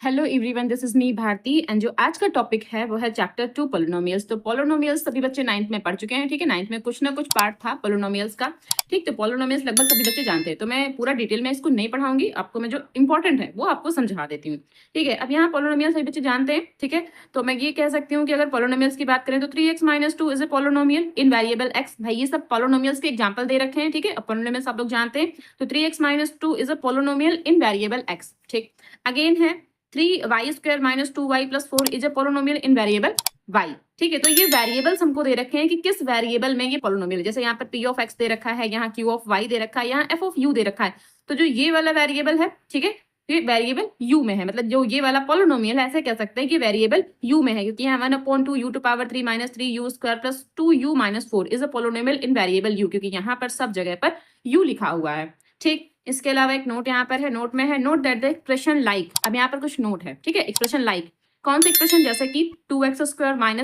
Hello everyone, this is me Bharti and जो आज का टॉपिक है वो है चैप्टर 2 पोलिनोमियल्स। तो पोलिनोमियल्स सभी बच्चे 9th में पढ़ चुके हैं। ठीक है, 9th में कुछ ना कुछ पार्ट था पोलिनोमियल्स का। ठीक, तो पोलिनोमियल्स लगभग सभी बच्चे जानते हैं, तो मैं पूरा डिटेल में इसको नहीं पढ़ाऊंगी, आपको मैं जो इंपॉर्टेंट है वो आपको समझा देती हूँ। ठीक है, अब यहाँ पोलिनोमियल्स सभी बच्चे जानते हैं। ठीक है, तो मैं ये कह सकती हूँ कि अगर पोलिनोमियल्स की बात करें तो 3x-2 is a polynomial in variable x। भाई ये सब पोलिनोमियल्स के एग्जाम्पल दे रखे हैं। ठीक है, अब पोलिनोमियल्स आप लोग जानते हैं, तो 3x-2 is a polynomial in variable x। ठीक, अगेन है 3y² - 2y + 4 is a polynomial in variable y। ठीक है, तो ये वेरिएबल्स हमको दे रखे हैं कि किस वेरिएबल में ये पोलिनोमियल, जैसे यहाँ पर p ऑफ x दे रखा है, यहाँ q ऑफ y दे रखा है, यहाँ f ऑफ u दे रखा है। तो जो ये वाला वेरिएबल है, ठीक है, ये वेरिएबल u में है, मतलब जो ये वाला पोलिनोमियल है ऐसे कह सकते हैं कि वेरिएबल u में है, क्योंकि यहाँ 1/2u⁴ - 3u² + 2u-4 is a polynomial in variable u, क्योंकि यहाँ पर सब जगह पर u लिखा हुआ है। ठीक, इसके अलावा एक नोट यहाँ पर है, नोट में है note that the expression like. अब यहाँ पर कुछ नोट है। ठीक है, एक्सप्रेशन लाइक कौन सी एक्सप्रेशन, जैसे कि 2x²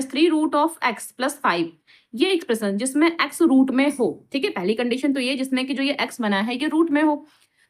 - 3√(x + 5), ये एक्सप्रेशन जिसमें x रूट में हो। ठीक है, पहली कंडीशन तो ये जिसमें कि जो ये x बना है ये रूट में हो।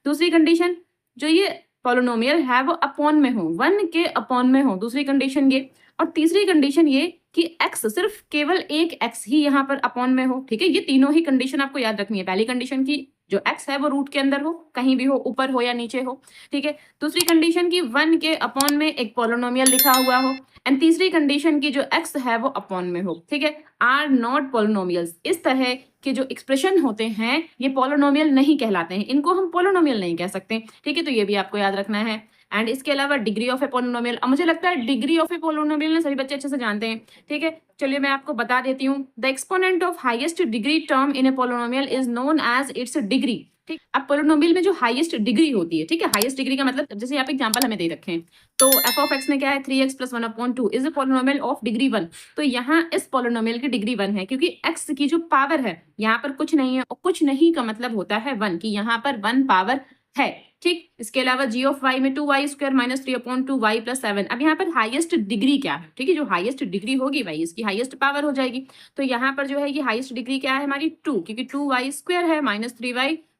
दूसरी कंडीशन, जो ये पोलिनोमियल है वो अपॉन में हो, 1 के अपॉन में हो, दूसरी कंडीशन ये। और तीसरी कंडीशन ये कि x सिर्फ केवल एक x ही यहाँ पर अपॉन में हो। ठीक है, ये तीनों ही कंडीशन आपको याद रखनी है। पहली कंडीशन की जो x है वो रूट के अंदर हो, कहीं भी हो, ऊपर हो या नीचे हो। ठीक है, दूसरी कंडीशन की 1 के अपॉन में एक पोलिनोमियल लिखा हुआ हो, एंड तीसरी कंडीशन की जो x है वो अपॉन में हो। ठीक है, आर नॉट पोलिनोमियल्स। इस तरह के जो एक्सप्रेशन होते हैं ये पोलिनोमियल नहीं कहलाते हैं, इनको हम पोलिनोमियल नहीं कह सकते। ठीक है, तो ये भी आपको याद रखना है। एंड इसके अलावा डिग्री ऑफ ए पोलिनोमियल, अब मुझे लगता है डिग्री ऑफ ए पोलिनोमियल ने सभी बच्चे अच्छे से जानते हैं। ठीक है, चलिए मैं आपको बता देती हूँ। The exponent of highest degree term in a polynomial is known as its degree. ठीक, अब पोलिनोमियल में जो हाईएस्ट डिग्री होती है, ठीक है, हाईएस्ट डिग्री का मतलब जैसे यहाँ पे एग्जांपल हमें दे रखे हैं, तो f ऑफ x में क्या है 3x + 1/2 is a polynomial of degree 1। तो यहाँ इस पोलिनोमियल की डिग्री 1 है, क्योंकि x की जो पावर है यहाँ पर कुछ नहीं है, और कुछ नहीं का मतलब होता है 1, कि यहाँ पर 1 पावर है। ठीक, इसके अलावा g ऑफ y में 2y² - 3/2y + 7। अब यहाँ पर हाईएस्ट डिग्री क्या है? ठीक है, जो हाईएस्ट डिग्री होगी भाई इसकी हाईएस्ट पावर हो जाएगी। तो यहाँ पर जो है ये हाईएस्ट डिग्री क्या है हमारी 2, क्योंकि 2y² है -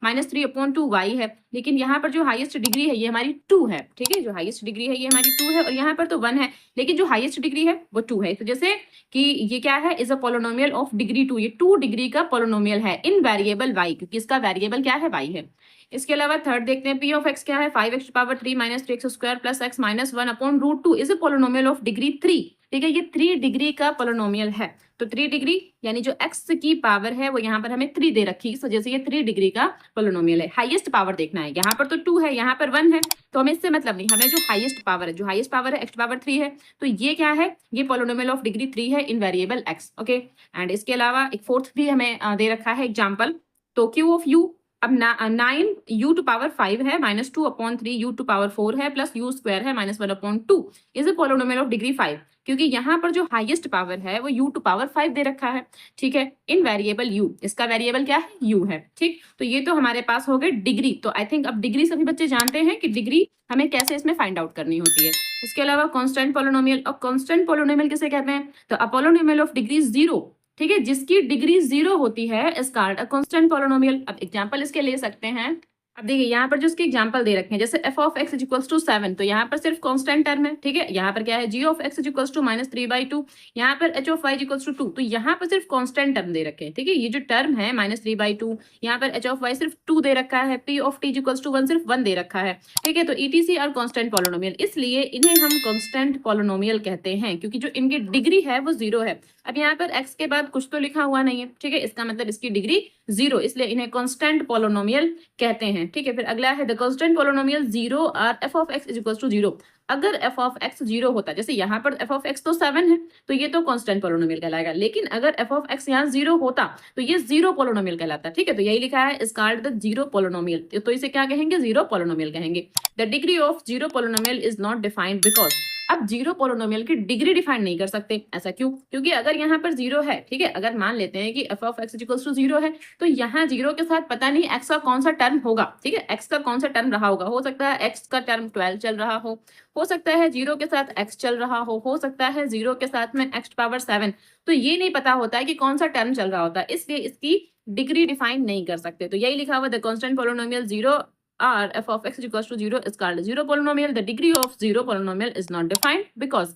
3/2y है। लेकिन यहाँ पर जो हाईएस्ट डिग्री है ये हमारी 2 है। ठीक है, जो हाईएस्ट डिग्री है ये हमारी 2 है, और यहाँ पर तो 1 है, लेकिन जो हाईएस्ट डिग्री है वो 2 है। तो जैसे कि ये क्या है, is a polynomial of degree 2, ये 2 डिग्री का पोलिनोमियल है इन वेरिएबल y, क्योंकि इसका वेरिएबल क्या है y है। इसके अलावा थर्ड देखते हैं, p ऑफ x क्या है 5x⁴ - 3x² + x - 1/√2 is a polynomial of degree 3। ठीक है, ये 3 डिग्री का पोलिनोमियल है। तो 3 डिग्री यानी जो x की पावर है वो यहाँ पर हमें 3 दे रखी, इस वजह से ये 3 डिग्री का पोलिनोमियल है। हाईएस्ट पावर देखना है, यहाँ पर तो 2 है, यहाँ पर 1 है, तो हमें इससे मतलब नहीं, हमें जो हाईएस्ट पावर है, जो हाईएस्ट पावर है x⁴ है, तो ये क्या है, ये पोलिनोमियल ऑफ डिग्री 3 है इन वेरिएबल x। ओके, एंड इसके अलावा एक फोर्थ भी हमें दे रखा है एग्जाम्पल, तो q ऑफ u, अब 9u⁵ है -2/3u⁴ है प्लस u² है -1/2 is a polynomial of degree 5, क्योंकि यहाँ पर जो हाईएस्ट पावर है वो u⁵ दे रखा है। ठीक है, इन वेरिएबल u, इसका वेरिएबल क्या है u है। ठीक, तो ये तो हमारे पास हो गए डिग्री। तो आई थिंक अब डिग्री सभी बच्चे जानते हैं कि डिग्री हमें कैसे इसमें फाइंड आउट करनी होती है। इसके अलावा कांस्टेंट पोलिनोमियल, और कांस्टेंट पोलिनोमियल किसे कहते हैं, तो अ पोलिनोमियल ऑफ डिग्री 0, ठीक है, जिसकी डिग्री 0 होती है is called a constant polynomial. अब एग्जांपल इसके ले सकते हैं। अब देखिए यहाँ पर जो इसके एग्जांपल दे रखे हैं, जैसे f ऑफ x = 7, तो यहाँ पर सिर्फ कांस्टेंट टर्म है। ठीक है, यहाँ पर क्या है g ऑफ x = -3/2, यहाँ पर h ऑफ y = 2, तो यहाँ पर सिर्फ कांस्टेंट टर्म दे रखे हैं। ठीक है, ये जो टर्म है -3/2, यहाँ पर h ऑफ y सिर्फ 2 दे रखा है, p ऑफ t = 1 सिर्फ 1 दे रखा है। ठीक है, तो ETC और कांस्टेंट पोलिनोमियल, इसलिए इन्हें हम कांस्टेंट पोलिनोमियल कहते हैं, क्योंकि जो इनकी डिग्री है वो 0 है। अब यहाँ पर x के बाद कुछ तो लिखा हुआ नहीं है। ठीक है, इसका मतलब इसकी डिग्री 0, इसलिए इन्हें कांस्टेंट पोलिनोमियल कहते हैं। ठीक है, फिर अगला है द कांस्टेंट पोलिनोमियल 0 और f ऑफ x = 0। अगर f ऑफ x 0 होता, जैसे यहाँ पर f ऑफ x तो 7 है, तो ये तो कांस्टेंट पोलिनोमियल कहलाएगा। लेकिन अगर f ऑफ x यहाँ 0 होता तो ये 0 पोलिनोमियल कहलाता। ठीक है, तो यही लिखा है इज कॉल्ड द 0 पोलिनोमियल, तो इसे क्या कहेंगे, 0 पोलिनोमियल कहेंगे। The degree of 0 polynomial is not defined because, अब 0 पोलिनोमियल की डिग्री डिफाइन नहीं कर सकते। ऐसा क्यों, क्योंकि अगर यहाँ पर 0 है, ठीक है, अगर मान लेते हैं कि f ऑफ x = 0 है, तो यहाँ 0 के साथ पता नहीं x का कौन सा टर्म होगा। ठीक है, x का कौन सा टर्म रहा होगा, हो सकता है x का टर्म 12 चल रहा हो सकता है 0 के साथ x चल रहा हो सकता है 0 के साथ में x⁴ तो ये नहीं पता होता है कि कौन सा टर्म चल रहा होता है, इसलिए इसकी डिग्री डिफाइन नहीं कर सकते। तो यही लिखा हुआ the constant polynomial 0 R f of x is equals to 0 is called a zero polynomial. The degree of zero polynomial is not defined because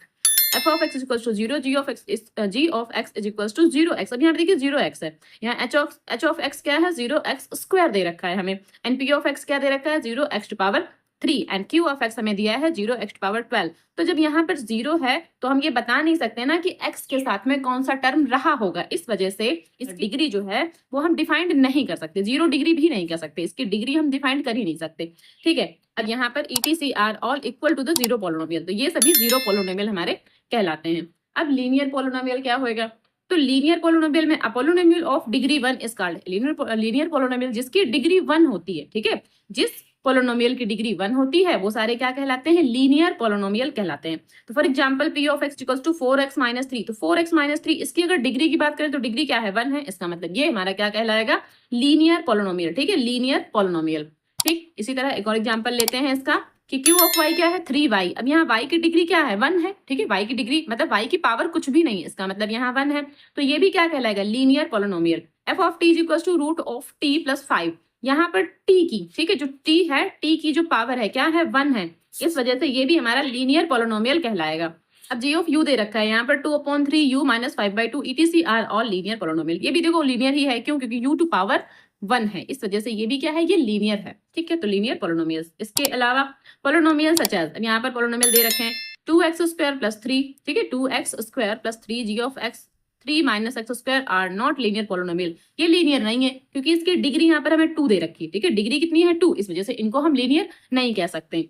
f of x is equals to 0, g of x is equals to 0x. अब यहाँ पे देखिए 0x है, यहाँ h of x क्या है 0x square दे रखा है हमें, एंड p of x क्या दे रखा है 0x to power 3 and q of x हमें दिया है 0x to power 12. तो जब यहाँ पर 0 है तो हम ये बता नहीं सकते ना कि x के साथ में कौन सा टर्म रहा होगा, इस वजह से इस डिग्री जो है वो हम डिफाइंड नहीं कर सकते, 0 डिग्री भी नहीं कर सकते, इसकी डिग्री हम डिफाइंड कर ही नहीं सकते. ठीक है, अब यहाँ पर ETC are all equal to the zero polynomial, तो ये सभी जीरो पोलिनोमियल हमारे कहलाते हैं. अब लीनियर पोलिनोमियल क्या होएगा, तो लीनियर पोलिनोमियल में polynomial of degree 1 is called linear polynomial जिसकी डिग्री 1 होती है. ठीक है, जिस पोलिनोमियल की डिग्री 1 होती है वो सारे क्या कहलाते हैं, लीनियर पोलिनोमियल कहलाते हैं. तो for example p of x equals to 4x - 3, तो 4x - 3 इसकी अगर डिग्री की बात करें तो डिग्री क्या है 1 है, इसका मतलब ये हमारा क्या कहलाएगा लीनियर पोलिनोमियल. ठीक है, लीनियर पोलिनोमियल. ठीक, इसी तरह एक और एग्जांपल लेते हैं इसका कि q ऑफ y क्या है 3y. अब यहाँ y की डिग्री क्या है 1 है. ठीक है, y की डिग्री मतलब y की पावर कुछ भी नहीं है, इसका मतलब यहाँ 1 है, तो ये भी क्या कहलाएगा linear polynomial. f of t is equals to root of t plus 5. यहाँ पर t की, ठीक है, जो t है t की जो पावर है क्या है 1 है, इस वजह से ये भी हमारा लीनियर पोलिनोमियल कहलाएगा. अब g ऑफ u दे रखा है यहाँ पर 2/3 u - 5/2 etc are all linear polynomial. ये भी देखो लीनियर ही है, क्यों, क्योंकि u टू पावर 1 है, इस वजह से ये भी क्या है, ये लीनियर है. ठीक है, तो लीनियर पोलिनोमियल्स. इसके अलावा पोलिनोमियल सच एज, अब यहाँ पर पोलिनोमियल दे रखे हैं 2x² + 3. ठीक है, 2x² + 3 g of x 3 - x² are not linear polynomial. ये लीनियर नहीं है क्योंकि इसकी डिग्री यहाँ पर हमें 2 दे रखी है. ठीक है, डिग्री कितनी है 2, इस वजह से इनको हम लीनियर नहीं कह सकते.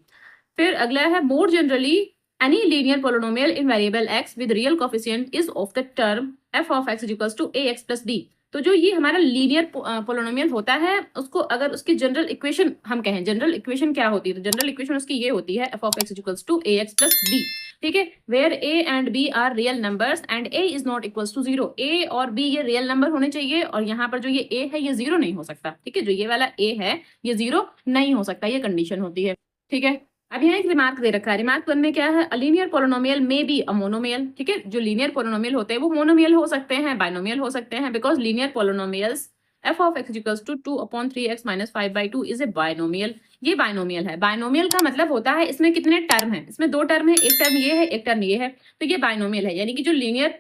फिर अगला है more generally any linear polynomial in variable x with real coefficient is of the term f of x is equals to ax plus b. तो जो ये हमारा लीनियर पोलिनोमियल होता है उसको अगर उसकी जनरल इक्वेशन हम कहें, जनरल इक्वेशन क्या होती है, तो जनरल इक्वेशन उसकी ये होती है f of x equals to ax plus b. ठीक है, where a and b are real numbers and a is not equals to 0. a और b ये रियल नंबर होने चाहिए और यहाँ पर जो ये a है ये 0 नहीं हो सकता. ठीक है, जो ये वाला a है ये 0 नहीं हो सकता, ये कंडीशन होती है. ठीक है, अब यहाँ एक रिमार्क दे रखा है, रिमार्क 1 में क्या है, अ लीनियर पोलिनोमियल में बी अ मोनोमियल. ठीक है, जो लीनियर पोलिनोमियल होते हैं वो मोनोमियल हो सकते हैं, बाइनोमियल हो सकते हैं, because linear polynomials f of x equals to 2/3x - 5/2 is a binomial. ये बाइनोमियल है. बाइनोमियल का मतलब होता है इसमें कितने टर्म हैं, इसमें 2 टर्म है, एक टर्म ये है एक टर्म ये है, तो ये बाइनोमियल है. यानी कि जो लीनियर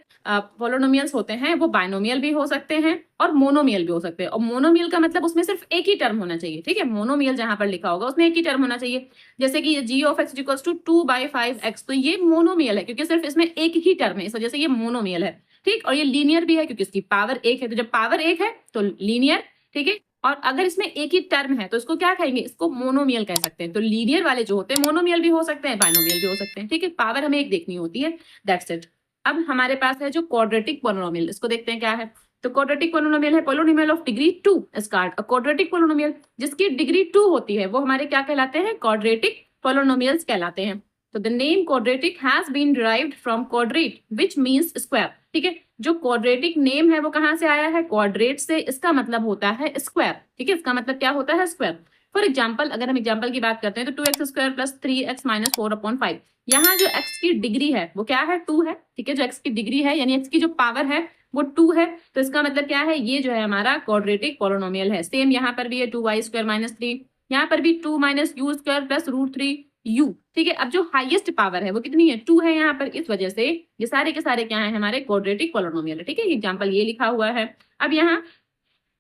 पोलिनोमियल्स होते हैं वो बाइनोमियल भी हो सकते हैं और मोनोमियल भी हो सकते हैं. और मोनोमियल का मतलब उसमें सिर्फ एक ही टर्म होना चाहिए. ठीक है, मोनोमियल जहां पर लिखा होगा उसमें एक ही टर्म होना चाहिए. जैसे कि g of x equals to 2/5x, तो ये मोनोमियल है क्योंकि सिर्फ इसमें एक ही टर्म है, इस वजह से ये मोनोमियल है. ठीक, और ये लीनियर भी है क्योंकि इसकी पावर 1 है, तो जब पावर 1 है तो लीनियर. ठीक है, और अगर इसमें एक ही टर्म है तो इसको क्या कहेंगे, इसको मोनोमियल कह सकते हैं. तो लीनियर वाले जो होते हैं मोनोमियल भी हो सकते हैं, बाइनोमियल भी हो सकते हैं. ठीक है, पावर हमें एक देखनी होती है, दैट्स इट. अब हमारे पास है जो क्वाड्रेटिक पोलिनोमियल, इसको देखते हैं क्या है. तो क्वाड्रेटिक पोलिनोमियल है polynomial of degree 2 is called a quadratic polynomial. जिसकी डिग्री 2 होती है वो हमारे क्या कहलाते हैं, क्वाड्रेटिक पोलिनोमियल्स कहलाते हैं. तो the name quadratic has been derived from quadrate which means square. ठीक है, जो क्वाड्रेटिक नेम है वो कहां से आया है, क्वाड्रेट से. इसका मतलब होता है स्क्वायर. ठीक है, इसका मतलब क्या होता है, स्क्वायर. फॉर एग्जाम्पल अगर हम एग्जाम्पल की बात करते हैं तो 2x² + 3x - 4/5. यहाँ जो x की डिग्री है वो क्या है 2 है. ठीक है, जो x की डिग्री है यानी x की जो पावर है वो 2 है, तो इसका मतलब क्या है, ये जो है हमारा क्वाड्रेटिक पोलिनोमियल है. सेम यहाँ पर भी है 2y² - 3, यहाँ पर भी 2 - u² + √3u. ठीक है, अब जो हाईएस्ट पावर है वो कितनी है 2 है यहाँ पर, इस वजह से ये सारे के सारे क्या है हमारे क्वाड्रेटिक पोलिनोमियल है. ठीक है, एग्जाम्पल ये लिखा हुआ है. अब यहाँ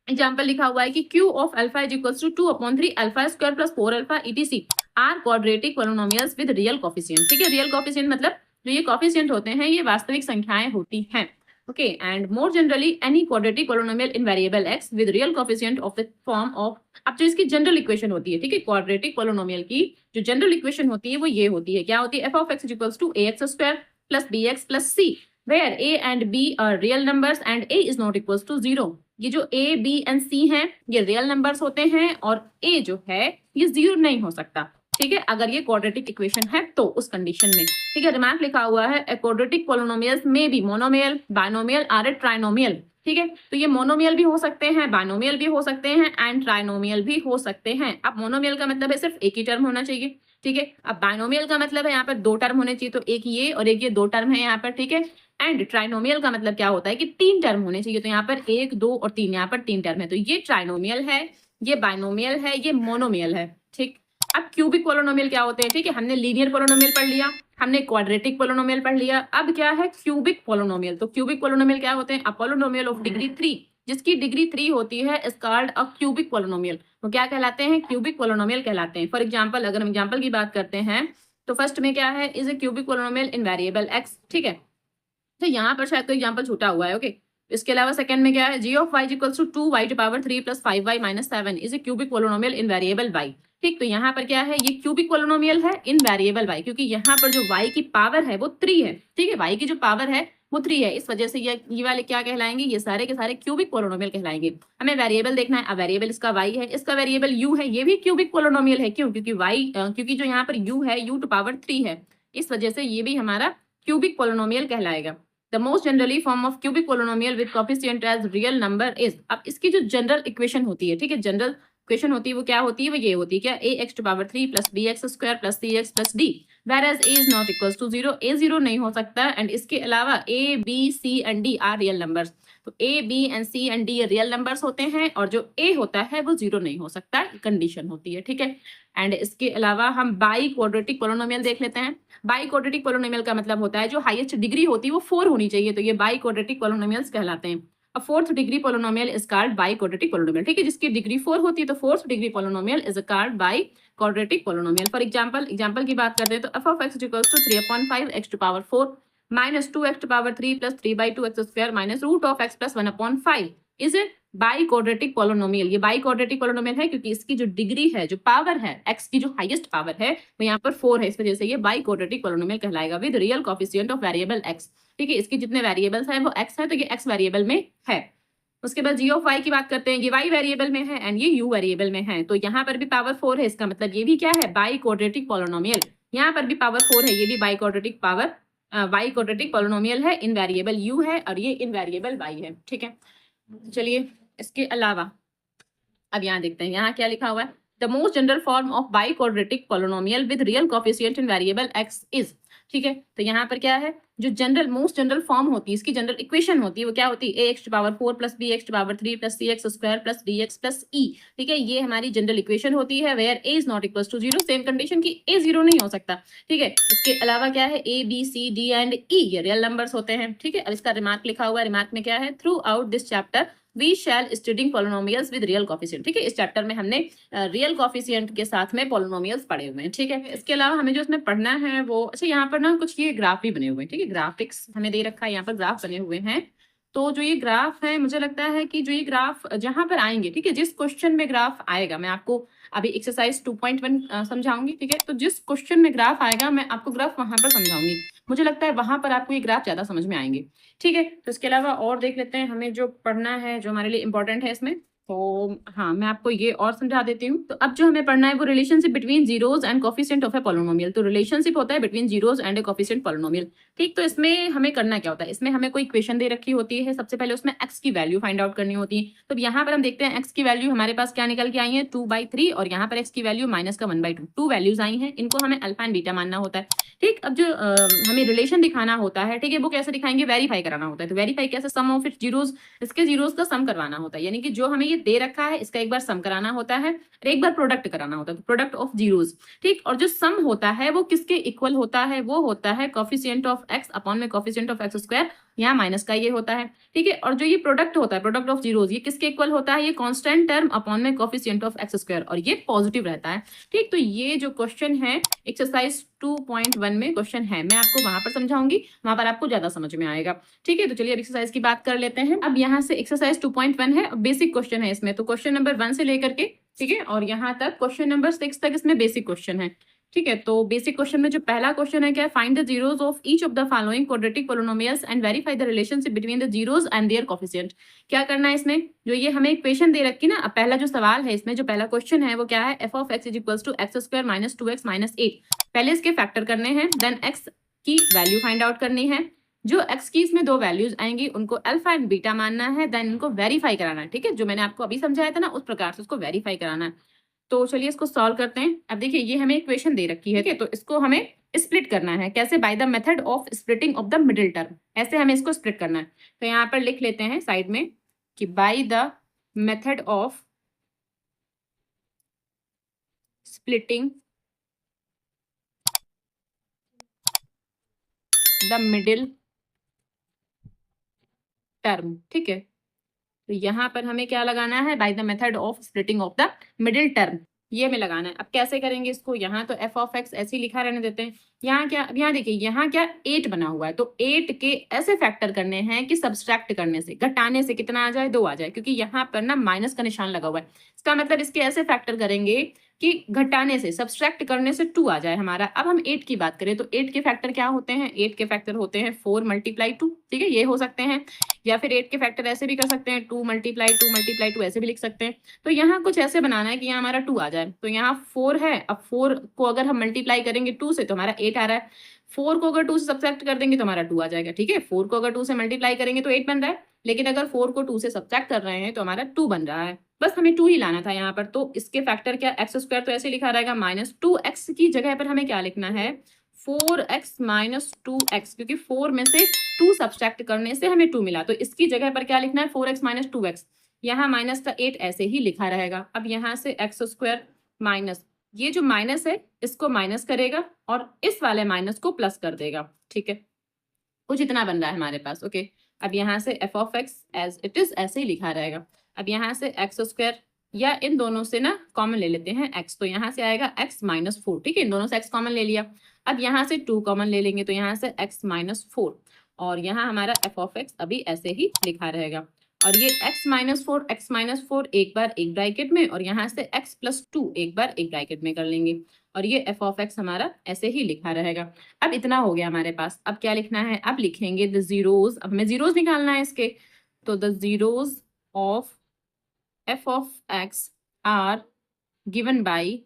एग्जाम्पल लिखा हुआ है कि q of alpha is equals to 2/3 α² + 4α etc are quadratic polynomials with real coefficient. ठीक है, रियल कोफिशिएंट मतलब जो ये कोफिशिएंट होते हैं ये वास्तविक संख्याएं होती हैं. Okay, and more generally any quadratic polynomial in variable x with real coefficient of the form of. अब जो इसकी जनरल इक्वेशन होती है, ठीक है, क्वाड्रेटिक पोलिनोमियल की जो जनरल इक्वेशन होती है वो ये होती है, क्या होती है, f of x equals to ax² + bx + c where a and b are real numbers and a is not equals to 0. ये जो a, b and c हैं ये रियल नंबर्स होते हैं और a जो है ये 0 नहीं हो सकता. ठीक है, अगर ये क्वाड्रेटिक इक्वेशन है तो उस कंडीशन में. ठीक है, रिमार्क लिखा हुआ है a quadratic polynomials may be monomial, binomial or a trinomial. ठीक है, तो ये मोनोमियल भी हो सकते हैं, बाइनोमियल भी हो सकते हैं एंड ट्राइनोमियल भी हो सकते हैं. अब मोनोमियल का मतलब है सिर्फ एक ही टर्म होना चाहिए. ठीक है, अब बाइनोमियल का मतलब है यहाँ पर 2 टर्म होने चाहिए, तो एक ये और एक ये 2 टर्म है यहाँ पर. ठीक है, एंड ट्राइनोमियल का मतलब क्या होता है कि 3 टर्म होने चाहिए, तो यहाँ पर 1, 2 और 3, यहाँ पर 3 टर्म है, तो ये ट्राइनोमियल है, ये बाइनोमियल है, ये मोनोमियल है. ठीक. अब क्यूबिक पोलिनोमियल क्या होते हैं, ठीक है, हमने लीनियर पोलिनोमियल पढ़ लिया, हमने क्वाड्रेटिक पोलिनोमियल पढ़ लिया, अब क्या है क्यूबिक पोलिनोमियल। तो क्यूबिक पोलिनोमियल क्या होते हैं, अ पोलिनोमियल ऑफ डिग्री 3 जिसकी डिग्री 3 होती है is called a cubic polynomial. तो क्या कहलाते हैं, क्यूबिक पोलिनोमियल कहलाते हैं। फॉर एग्जांपल अगर हम एग्जांपल की बात करते हैं तो फर्स्ट में क्या है, is a cubic polynomial in variable x, ठीक है। तो यहाँ पर शायद कोई एग्जांपल छूटा हुआ है, ओके। इसके अलावा सेकंड में क्या है, g of y equals to 2y to power 3 plus 5y minus 7 is a cubic polynomial in variable y। ठीक, तो यहाँ पर क्या है, ये क्यूबिक पोलिनोमियल है इन वेरिएबल y, क्योंकि यहाँ पर जो y की पावर है वो 3 है, ठीक है, y की जो पावर है वो 3 है, इस वजह से ये वाले क्या कहलाएंगे, ये सारे के सारे क्यूबिक पोलिनोमियल कहलाएंगे। हमें वेरिएबल देखना है, अब वेरिएबल इसका y है, इसका वेरिएबल u है, ये भी क्यूबिक पोलिनोमियल है, क्यों, क्योंकि क्योंकि जो यहाँ पर u है u टू पावर 3 है, इस वजह से ये भी हमारा क्यूबिक पोलिनोमियल कहलाएगा। The most generally form of cubic polynomial with coefficient as real number is, अब इसकी जो जनरल इक्वेशन होती है, ठीक है, जनरल इक्वेशन होती है वो क्या होती है, वो ये होती है क्या, ax to power 3 plus bx square plus cx plus d, whereas a is not equals to 0, a 0 नहीं हो सकता, एंड इसके अलावा a b c and d are real numbers। तो a b and c and d real numbers होते हैं, और जो a होता है वो 0 नहीं हो सकता, कंडीशन होती है, ठीक है। एंड इसके अलावा हम बाई क्वाड्रेटिक पोलिनोमियल देख लेते हैं। बाई क्वाड्रेटिक पोलिनोमियल का मतलब होता है जो हाईएस्ट डिग्री होती है वो 4 होनी चाहिए, तो ये बाई क्वाड्रेटिक पोलिनोमियल्स कहलाते हैं। A fourth degree polynomial is called biquadratic polynomial, ठीक है, जिसकी डिग्री 4 होती है तो fourth degree polynomial is called biquadratic polynomial. For example की बात करते हैं तो f of x equals to 3/5 x to power 4 minus 2x to power 3 plus 3/2 x square minus root of x plus 1/5 is a by quadratic polynomial. ये by quadratic polynomial है क्योंकि इसकी जो डिग्री है, जो पावर है, x की जो हाईएस्ट पावर है वो यहाँ पर 4 है, इस वजह से ये बाई क्वाड्रेटिक पोलिनोमियल कहलाएगा with real coefficient of variable x, ठीक है। इसके जितने वेरिएबल्स हैं वो x है, तो ये x वेरिएबल में है। उसके बाद g ऑफ y की बात करते हैं, ये y वेरिएबल में है एंड ये u वेरिएबल में है, तो यहाँ पर भी पावर 4 है, इसका मतलब ये भी क्या है, बाई क्वाड्रेटिक पोलिनोमियल। यहाँ पर भी पावर 4 है, ये भी बाई क्वाड्रेटिक पोलिनोमियल है, इन वेरिएबल u है और ये इन वेरिएबल y है, ठीक है। चलिए इसके अलावा अब यहाँ देखते हैं, यहाँ क्या लिखा हुआ है, the most general form of by quadratic polynomial with real coefficient in variable x is, ठीक है। तो यहाँ पर क्या है, जो मोस्ट जनरल फॉर्म होती है, इसकी जनरल इक्वेशन होती है वो क्या होती है, ax to power 4 plus bx to power 3 plus cx square plus dx plus e, ठीक है, ये हमारी जनरल इक्वेशन होती है where a is not equals to 0, same condition की a 0 नहीं हो सकता, ठीक है। इसके अलावा क्या है, a b c d and e ये रियल नंबर्स होते हैं, ठीक है। अब इसका रिमार्क लिखा हुआ है, रिमार्क में क्या है, throughout this chapter we shall studying polynomials with real coefficient, ठीक है। इस चैप्टर में हमने रियल कोएफिशिएंट के साथ में पोलिनोमियल्स पढ़े हुए हैं, ठीक है। इसके अलावा हमें जो इसमें पढ़ना है वो, अच्छा यहाँ पर ना कुछ ये ग्राफ भी बने हुए हैं, ठीक है, ग्राफिक्स हमें दे रखा है, यहाँ पर ग्राफ बने हुए हैं। तो जो ये ग्राफ है, मुझे लगता है कि जो ये ग्राफ जहां पर आएंगे, ठीक है, जिस क्वेश्चन में ग्राफ आएगा, मैं आपको अभी एक्सरसाइज 2.1 समझाऊंगी, ठीक है। तो जिस क्वेश्चन में ग्राफ आएगा मैं आपको ग्राफ वहां पर समझाऊंगी, मुझे लगता है वहां पर आपको ये ग्राफ ज्यादा समझ में आएंगे, ठीक है। तो इसके अलावा और देख लेते हैं हमें जो पढ़ना है, जो हमारे लिए इंपॉर्टेंट है इसमें। तो हाँ, मैं आपको ये और समझा देती हूँ। तो अब जो हमें पढ़ना है वो relationship between zeros and coefficient of A polynomial. तो रिलेशनशिप होता है between zeros and A coefficient polynomial, ठीक। तो इसमें हमें करना क्या होता है, इसमें हमें कोई इक्वेशन दे रखी होती है, सबसे पहले उसमें x की वैल्यू फाइंड आउट करनी होती है। तो यहाँ पर हम देखते हैं x की वैल्यू हमारे पास क्या निकल के आई है, 2/3, और यहाँ पर x की वैल्यू माइनस का 1/2, 2 वैल्यूज आई हैं, इनको हमें अल्फा एंड बीटा मानना होता है, ठीक। अब जो हमें रिलेशन दिखाना होता है, ठीक है, वो कैसे दिखाएंगे, वेरीफाई कराना होता है। तो वेरीफाई कैसे, सम ऑफ इट्स जीरोस, इसके जीरोस का सम करवाना होता है, यानी कि जो हमें ये दे रखा है इसका एक बार सम कराना होता है और एक बार प्रोडक्ट कराना होता है, तो प्रोडक्ट ऑफ जीरोस, ठीक। और जो सम होता है वो किसके इक्वल होता है, वो होता है कोएफिशिएंट ऑफ x अपॉन में कोएफिशिएंट ऑफ x स्क्वायर, यहाँ माइनस का ये होता है, ठीक है। और जो ये प्रोडक्ट होता है, प्रोडक्ट ऑफ जीरोस, ये किसके इक्वल होता है, ये कांस्टेंट टर्म अपॉन में कोएफिशिएंट ऑफ x स्क्वायर, और ये पॉजिटिव रहता है, ठीक। तो ये जो क्वेश्चन है एक्सरसाइज 2.1 में क्वेश्चन है, मैं आपको वहां पर समझाऊंगी, वहां पर आपको ज्यादा समझ में आएगा, ठीक है। तो चलिए अब एक्सरसाइज की बात कर लेते हैं। अब यहाँ से एक्सरसाइज 2.1 है, बेसिक क्वेश्चन है इसमें, तो क्वेश्चन नंबर 1 से लेकर के, ठीक है, और यहाँ तक क्वेश्चन नंबर 6 तक इसमें बेसिक क्वेश्चन है, ठीक है। तो बेसिक क्वेश्चन में जो पहला क्वेश्चन है क्या, find the zeros of each of the following quadratic polynomials and verify the relationship between the zeros and their coefficient. क्या करना है इसमें, जो ये हमें इक्वेशन दे रखी ना, अब पहला जो सवाल है इसमें, जो पहला क्वेश्चन है वो क्या है, f of x is equals to x square minus 2x minus 8, पहले इसके फैक्टर करने हैं, देन x की वैल्यू फाइंड आउट करनी है, जो x की इसमें 2 वैल्यूज आएंगी उनको अल्फा एंड बीटा मानना है, देन इनको वेरीफाई कराना है, ठीक है, जो मैंने आपको अभी समझाया था ना उस प्रकार से उसको वेरीफाई कराना है। तो चलिए इसको सॉल्व करते हैं। अब देखिए ये हमें इक्वेशन दे रखी है, ठीक है, तो इसको हमें स्प्लिट करना है, कैसे, by the method of splitting of the middle term, ऐसे हमें इसको स्प्लिट करना है। तो यहाँ पर लिख लेते हैं साइड में कि by the method of splitting the middle term, ठीक है। तो यहाँ पर हमें क्या लगाना है, by the method of splitting of the middle term, ये हमें लगाना है। अब कैसे करेंगे इसको, यहाँ तो एफ ऑफ एक्स ऐसे ही लिखा रहने देते हैं। यहाँ क्या, अब यहाँ देखिए यहाँ क्या 8 बना हुआ है, तो 8 के ऐसे फैक्टर करने हैं कि सब्सट्रैक्ट करने से, घटाने से कितना आ जाए, 2 आ जाए, क्योंकि यहाँ पर ना माइनस का निशान लगा हुआ है। इसका मतलब इसके ऐसे फैक्टर करेंगे कि घटाने से, सब्सट्रैक्ट करने से 2 आ जाए हमारा। अब हम 8 की बात करें तो 8 के फैक्टर क्या होते हैं, 8 के फैक्टर होते हैं 4 × 2, ठीक है, ये हो सकते हैं। या फिर 8 के फैक्टर ऐसे भी कर सकते हैं, 2 × 2 ऐसे भी लिख सकते हैं। तो यहाँ कुछ ऐसे बनाना है कि यहाँ हमारा 2 आ जाए। तो यहाँ 4 है, अब 4 को अगर हम मल्टीप्लाई करेंगे 2 से तो हमारा 8 आ रहा है। 4 को अगर 2 से सब्ट्रैक्ट कर देंगे तो हमारा 2 आ जाएगा, ठीक है। 4 को अगर 2 से मल्टीप्लाई करेंगे तो 8 बन रहा है, लेकिन अगर 4 को 2 से सब्ट्रैक्ट कर रहे हैं तो हमारा 2 बन रहा है। बस हमें 2 ही लाना था यहाँ पर। तो इसके फैक्टर क्या, x² तो ऐसे लिखा रहेगा, -2x की जगह पर हमें क्या लिखना है, 4x - 2x, क्योंकि 4 में से 2 सब्सट्रैक्ट करने से हमें 2 मिला, तो इसकी जगह पर क्या लिखना है, 4x - 2x। यहाँ माइनस का 8 ऐसे ही लिखा रहेगा। अब यहाँ से x² माइनस, ये जो माइनस है इसको माइनस करेगा और इस वाले माइनस को प्लस कर देगा, ठीक है। कुछ इतना बन रहा है हमारे पास, ओके। अब यहाँ से F of X as it is ऐसे ही लिखा रहेगा। अब यहाँ से x² या इन दोनों से ना कॉमन ले लेते हैं x, तो यहाँ से आएगा x - 4, ठीक है, इन दोनों से x कॉमन ले लिया। अब यहाँ से 2 कॉमन ले लेंगे तो यहाँ से x - 4, और यहाँ हमारा एफ ऑफ एक्स अभी ऐसे ही लिखा रहेगा। और ये x - 4 एक बार एक ब्रैकेट में, और यहाँ से x + 2 एक बार एक ब्रैकेट में कर लेंगे, और ये एफ ऑफ एक्स हमारा ऐसे ही लिखा रहेगा। अब इतना हो गया हमारे पास। अब क्या लिखना है, अब लिखेंगे द जीरोज, अब हमें जीरोज निकालना है इसके। तो the zeros of F of X are given by,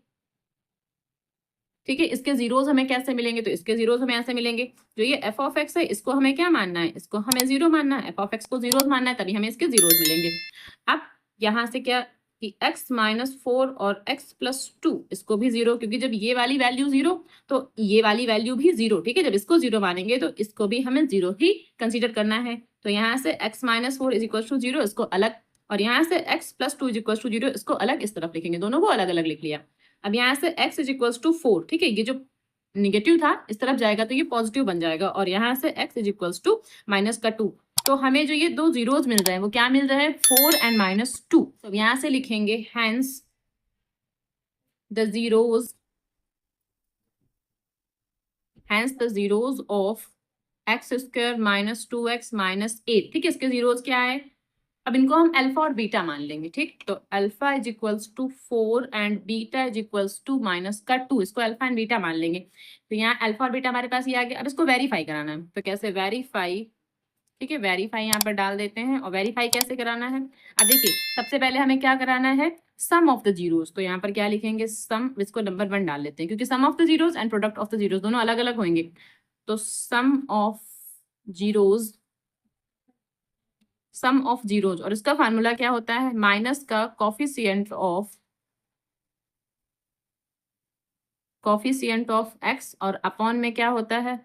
ठीक है, इसके जीरोज हमें कैसे मिलेंगे, तो इसके जीरोज हमें ऐसे मिलेंगे। जो ये एफ ऑफ एक्स है इसको हमें क्या मानना है, इसको हमें 0 मानना है, एफ ऑफ एक्स को जीरोज मानना है, तभी हमें इसके जीरोज मिलेंगे। अब यहाँ से क्या कि x - 4 और x + 2 इसको भी 0, क्योंकि जब ये वाली वैल्यू 0 तो ये वाली वैल्यू भी 0, ठीक है। जब इसको 0 मानेंगे तो इसको भी हमें 0 ही कंसीडर करना है। तो यहाँ से x - 4 = 0 इसको अलग, और यहाँ से x + 2 = 0 इसको अलग, इस तरफ लिखेंगे, दोनों को अलग अलग लिख लिया। अब यहाँ से x = 4, ठीक है, ये जो निगेटिव था इस तरफ जाएगा तो ये पॉजिटिव बन जाएगा, और यहाँ से x = -2। तो हमें जो ये 2 जीरोज मिल रहे हैं वो क्या मिल रहे हैं, 4 and -2। तो यहाँ से लिखेंगे hence the zeros of x² - 2x - 8, ठीक है, इसके जीरोज क्या है। अब इनको हम अल्फा और बीटा मान लेंगे, ठीक। तो अल्फा = 4 एंड बीटा = -2, इसको अल्फा एंड बीटा मान लेंगे। तो यहाँ अल्फा और बीटा हमारे पास ये आ गया। अब इसको वेरीफाई कराना है, तो कैसे वेरीफाई, ठीक है, वेरीफाई यहाँ पर डाल देते हैं। और वेरीफाई कैसे कराना है, अब देखिए सबसे पहले हमें क्या कराना है, सम ऑफ द जीरोज। तो यहाँ पर क्या लिखेंगे, सम, इसको नंबर 1 डाल लेते हैं, क्योंकि sum of the zeros and product of the zeros दोनों अलग अलग होंगे। तो सम ऑफ जीरोज, और इसका फार्मूला क्या होता है, माइनस का कॉफिशिएंट ऑफ एक्स, और अपॉन में क्या होता है,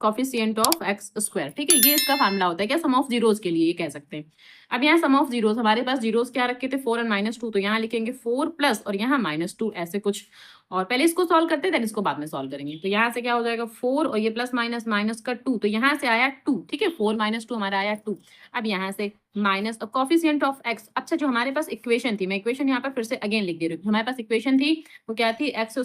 कॉफिशिएंट ऑफ x², ठीक है, ये इसका फार्मूला होता है क्या, सम ऑफ जीरोज के लिए ये कह सकते हैं। अब यहाँ सम ऑफ जीरोज, हमारे पास जीरोज क्या रखे थे, 4 and -2, तो यहाँ लिखेंगे 4 प्लस और यहाँ -2 ऐसे कुछ। और पहले इसको सॉल्व करते हैं, देन इसको बाद में सॉल्व करेंगे। तो यहाँ से क्या हो जाएगा, 4 और ये प्लस माइनस, माइनस का 2, तो यहाँ से आया 2, ठीक है, 4 - 2 हमारा आया 2। अब यहाँ से माइनस कॉफिशिएंट ऑफ x, अच्छा जो हमारे पास इक्वेशन थी, मैं इक्वेशन यहाँ पर फिर से अगेन लिख दे रही हूँ। हमारे पास इक्वेशन थी वो क्या थी, x² -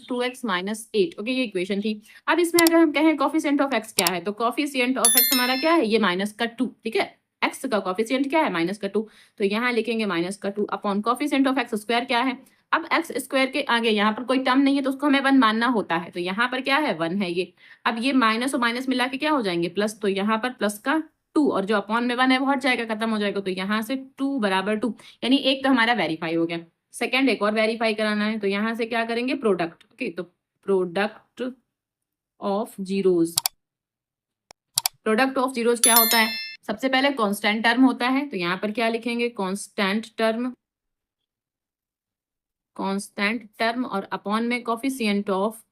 2x - 8, ओके, ये इक्वेशन थी। अब इसमें अगर हम कहें कॉफिशिएंट ऑफ x क्या है, तो कॉफिशिएंट ऑफ x हमारा क्या है, ये -2, ठीक है, x का कॉफिशिएंट क्या है, -2, तो यहाँ लिखेंगे -2 अपॉन कॉफिशिएंट ऑफ x² क्या है। अब x² के आगे यहाँ पर कोई टर्म नहीं है तो उसको हमें 1 मानना होता है, तो यहाँ पर क्या है, 1 है ये। अब ये माइनस और माइनस मिला के क्या हो जाएंगे, प्लस, तो यहाँ पर प्लस का 2, और जो अपॉन में 1 है वो हट जाएगा, खत्म हो जाएगा। तो यहाँ से 2 = 2, यानी एक तो हमारा वेरीफाई हो गया। सेकेंड एक और वेरीफाई कराना है, तो यहाँ से क्या करेंगे, प्रोडक्ट, ओके, तो product of zeros, product of zeros क्या होता है, सबसे पहले कांस्टेंट टर्म होता है, तो यहाँ पर क्या लिखेंगे, कांस्टेंट टर्म और अपॉन में कॉफिशिएंट ऑफ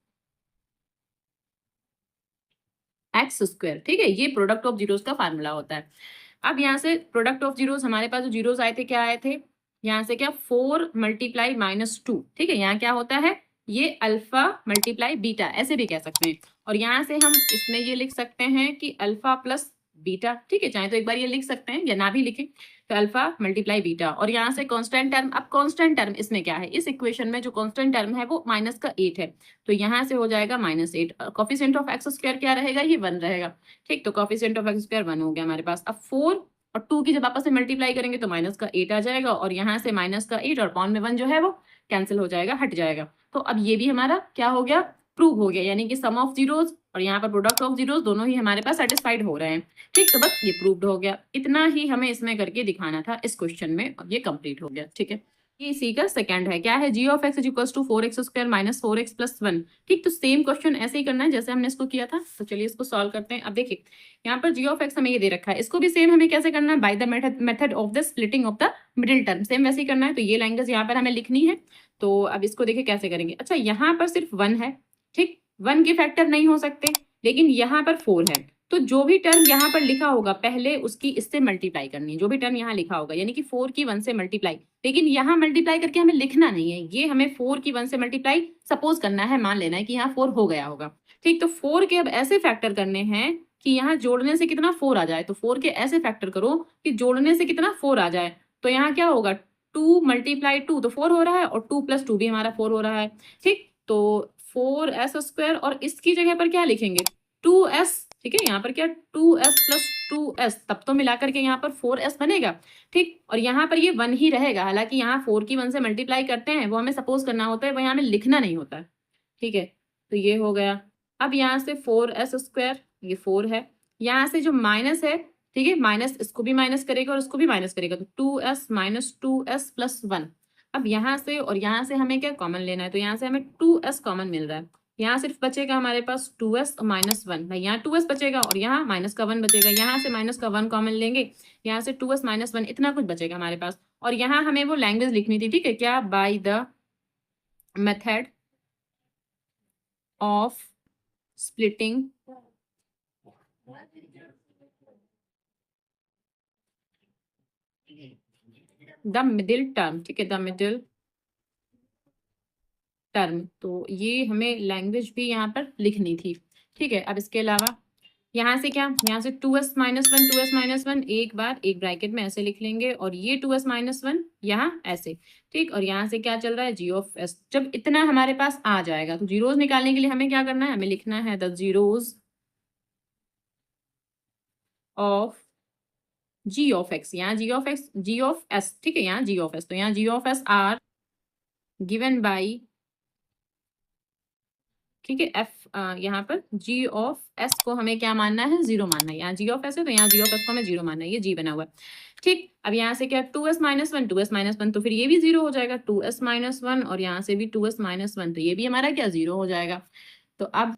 x², ठीक है, ये प्रोडक्ट ऑफ जीरोज का फार्मूला होता है। अब यहाँ से प्रोडक्ट ऑफ जीरोज, हमारे पास जो जीरोज आए थे क्या आए थे, यहाँ से क्या 4 × -2, ठीक है, यहाँ क्या होता है ये अल्फा मल्टीप्लाई बीटा ऐसे भी कह सकते हैं। और यहाँ से हम इसमें ये लिख सकते हैं कि अल्फा प्लस बीटा, ठीक है, चाहे तो एक बार ये लिख सकते हैं या ना भी लिखें, तो अल्फा मल्टीप्लाई बीटा। और यहाँ से कांस्टेंट टर्म, अब कांस्टेंट टर्म इसमें क्या है, इस इक्वेशन में जो कांस्टेंट टर्म है वो माइनस का 8 है, तो यहाँ से हो जाएगा -8। कोफिशिएंट ऑफ एक्स स्क्वायर क्या रहेगा, ये 1 रहेगा, ठीक। तो कोफिशिएंट ऑफ एक्स स्क्वायर 1 हो गया हमारे पास। अब 4 और 2 की जब आपस में मल्टीप्लाई करेंगे तो माइनस का 8 आ जाएगा, और यहाँ से माइनस का 8 और पॉन में 1 जो है वो कैंसिल हो जाएगा, हट जाएगा। तो अब ये भी हमारा क्या हो गया, प्रूव हो गया, यानी कि सम ऑफ जीरोज और यहाँ पर प्रोडक्ट ऑफ जीरोज दोनों ही हमारे पास सेटिस्फाइड हो रहे हैं, ठीक। तो बस ये प्रूव्ड हो गया, इतना ही हमें इसमें करके दिखाना था इस क्वेश्चन में, और ये कंप्लीट हो गया, ठीक है। ये इसी का सेकंड है, क्या है, g of x equals to 4x square minus 4x plus 1, ठीक। तो सेम क्वेश्चन ऐसे ही करना है जैसे हमने इसको किया था। तो चलिए इसको सॉल्व करते हैं। अब देखिए यहाँ पर g ऑफ x हमें ये दे रखा है, इसको भी सेम हमें कैसे करना है, by the method of the splitting of the middle term, same वैसे ही करना है। तो ये लैंग्वेज यहाँ पर हमें लिखनी है। तो अब इसको देखिए कैसे करेंगे। अच्छा, यहाँ पर सिर्फ 1 है, ठीक, 1 के फैक्टर नहीं हो सकते, लेकिन यहाँ पर 4 है, तो जो भी टर्म यहाँ पर लिखा होगा पहले उसकी इससे मल्टीप्लाई करनी है, जो भी टर्म यहाँ लिखा होगा, यानी कि 4 की 1 से मल्टीप्लाई। लेकिन यहाँ मल्टीप्लाई करके हमें लिखना नहीं है, ये हमें 4 की 1 से मल्टीप्लाई सपोज करना है, मान लेना है कि यहाँ 4 हो गया होगा, ठीक। तो 4 के अब ऐसे फैक्टर करने हैं कि यहाँ जोड़ने से कितना 4 आ जाए। तो 4 के ऐसे फैक्टर करो कि जोड़ने से कितना 4 आ जाए। तो यहाँ क्या होगा, 2 मल्टीप्लाई 2 तो 4 हो रहा है, और 2 प्लस 2 भी हमारा 4 हो रहा है, ठीक। तो 4s स्क्वायर, और इसकी जगह पर क्या लिखेंगे, 2s, ठीक है। यहाँ पर क्या 2s प्लस 2s, तब तो मिलाकर के यहाँ पर 4s बनेगा, ठीक। और यहाँ पर ये 1 ही रहेगा, हालांकि यहाँ 4 की 1 से मल्टीप्लाई करते हैं, वो हमें सपोज करना होता है, वो यहाँ हमें लिखना नहीं होता है, ठीक है। तो ये हो गया। अब यहाँ से 4s स्क्वायर, ये 4 है, यहाँ से जो माइनस है, ठीक है, माइनस इसको भी माइनस करेगा और इसको भी माइनस करेगा, तो 2s माइनस 2s प्लस 1। अब यहाँ से और यहाँ से हमें क्या कॉमन लेना है, तो यहाँ से हमें 2s कॉमन मिल रहा है, यहाँ सिर्फ बचेगा हमारे पास 2s और माइनस 1, भाई यहाँ 2s बचेगा और यहाँ माइनस का 1 बचेगा, यहाँ से माइनस का 1 कॉमन लेंगे, यहाँ से 2s माइनस 1, इतना कुछ बचेगा हमारे पास। और यहाँ हमें वो लैंग्वेज लिखनी थी, ठीक है, क्या, by the method of splitting the middle term, ठीक है, द मिडिल टर्म। तो ये हमें लैंग्वेज भी यहाँ पर लिखनी थी, ठीक है। अब इसके अलावा यहाँ से क्या, यहाँ से 2s माइनस 1, 2s माइनस 1 एक बार एक ब्रैकेट में ऐसे लिख लेंगे, और ये 2s माइनस 1 यहाँ ऐसे, ठीक। और यहाँ से क्या चल रहा है, g ऑफ s। जब इतना हमारे पास आ जाएगा तो जीरोज निकालने के लिए हमें क्या करना है, हमें लिखना है the zeros of g of x, यहाँ g of x, g of s, ठीक है, यहाँ g ऑफ s, तो यहाँ g of s are given by, ठीक है, एफ, यहाँ पर g ऑफ s को हमें क्या मानना है, 0 मानना है। यहाँ g ऑफ s है तो यहाँ g ऑफ s को हमें 0 मानना है, ये g बना हुआ है, ठीक। अब यहाँ से क्या 2s माइनस 1, 2s माइनस 1, तो फिर ये भी 0 हो जाएगा, 2s माइनस 1, और यहाँ से भी 2s माइनस 1, तो ये भी हमारा क्या 0 हो जाएगा। तो अब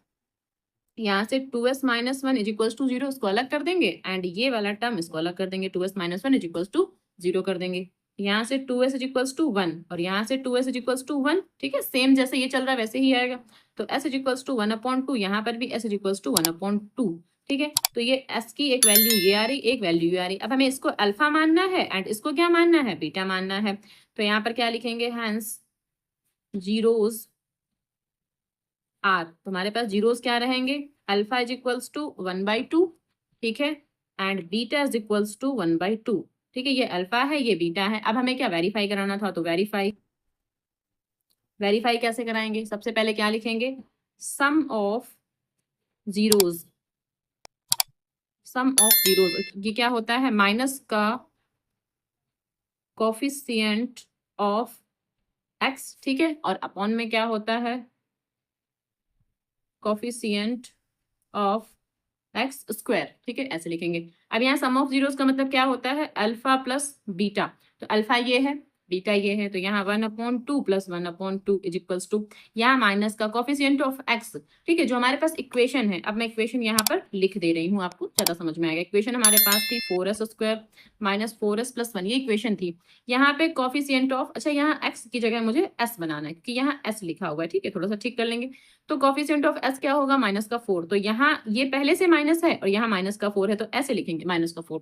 यहाँ से 2s minus 1 is equals to 0, इसको अलग कर देंगे, एंड ये वाला टर्म इसको अलग कर देंगे, 2s minus 1 is equals to 0 कर देंगे। यहाँ से 2s इज इक्वल्स टू 1, और यहाँ से 2s इज इक्वल्स टू 1, ठीक है, सेम जैसे ये चल रहा है वैसे ही आएगा। तो s इज इक्वल्स टू 1/2, यहाँ पर भी s इज इक्वल्स टू 1/2, ठीक है। तो ये s की एक वैल्यू ये आ रही, एक वैल्यू ये आ रही। अब हमें इसको अल्फा मानना है एंड इसको क्या मानना है, बीटा मानना है। तो यहाँ पर क्या लिखेंगे, हैंस जीरोज आर, तो हमारे पास जीरोज क्या रहेंगे, अल्फा इज इक्वल्स टू 1/2, ठीक है, and beta is equals to 1/2, ठीक है। ये अल्फा है, ये बीटा है। अब हमें क्या वेरीफाई कराना था, तो वेरीफाई कैसे कराएंगे, सबसे पहले क्या लिखेंगे, sum of zeros, sum of zeros, ये क्या होता है, माइनस का कोफिशिएंट ऑफ एक्स, ठीक है, और अपॉन में क्या होता है, कोफिशिएंट ऑफ एक्स स्क्वायर, ठीक है, ऐसे लिखेंगे। अब यहाँ सम ऑफ जीरोस का मतलब क्या होता है, अल्फा प्लस बीटा, तो अल्फा ये है, बीटा ये है, तो यहाँ 1/2 प्लस 1/2 इज इक्वल्स टू, यहाँ माइनस का कोफिशिएंट ऑफ एक्स, ठीक है, जो हमारे पास इक्वेशन है। अब मैं इक्वेशन यहाँ पर लिख दे रही हूँ, आपको ज्यादा समझ में आएगा। इक्वेशन हमारे पास थी 4s square minus 4s plus 1, ये इक्वेशन थी। यहाँ पे कोफिशिएंट ऑफ, अच्छा यहाँ एक्स की जगह मुझे एस बनाना है क्योंकि यहाँ एस लिखा हुआ है, ठीक है, थोड़ा सा ठीक कर लेंगे। तो कोफिशिएंट ऑफ एस क्या होगा, माइनस का 4, तो यहाँ ये पहले से माइनस है और यहाँ माइनस का 4 है, तो ऐसे लिखेंगे माइनस का 4।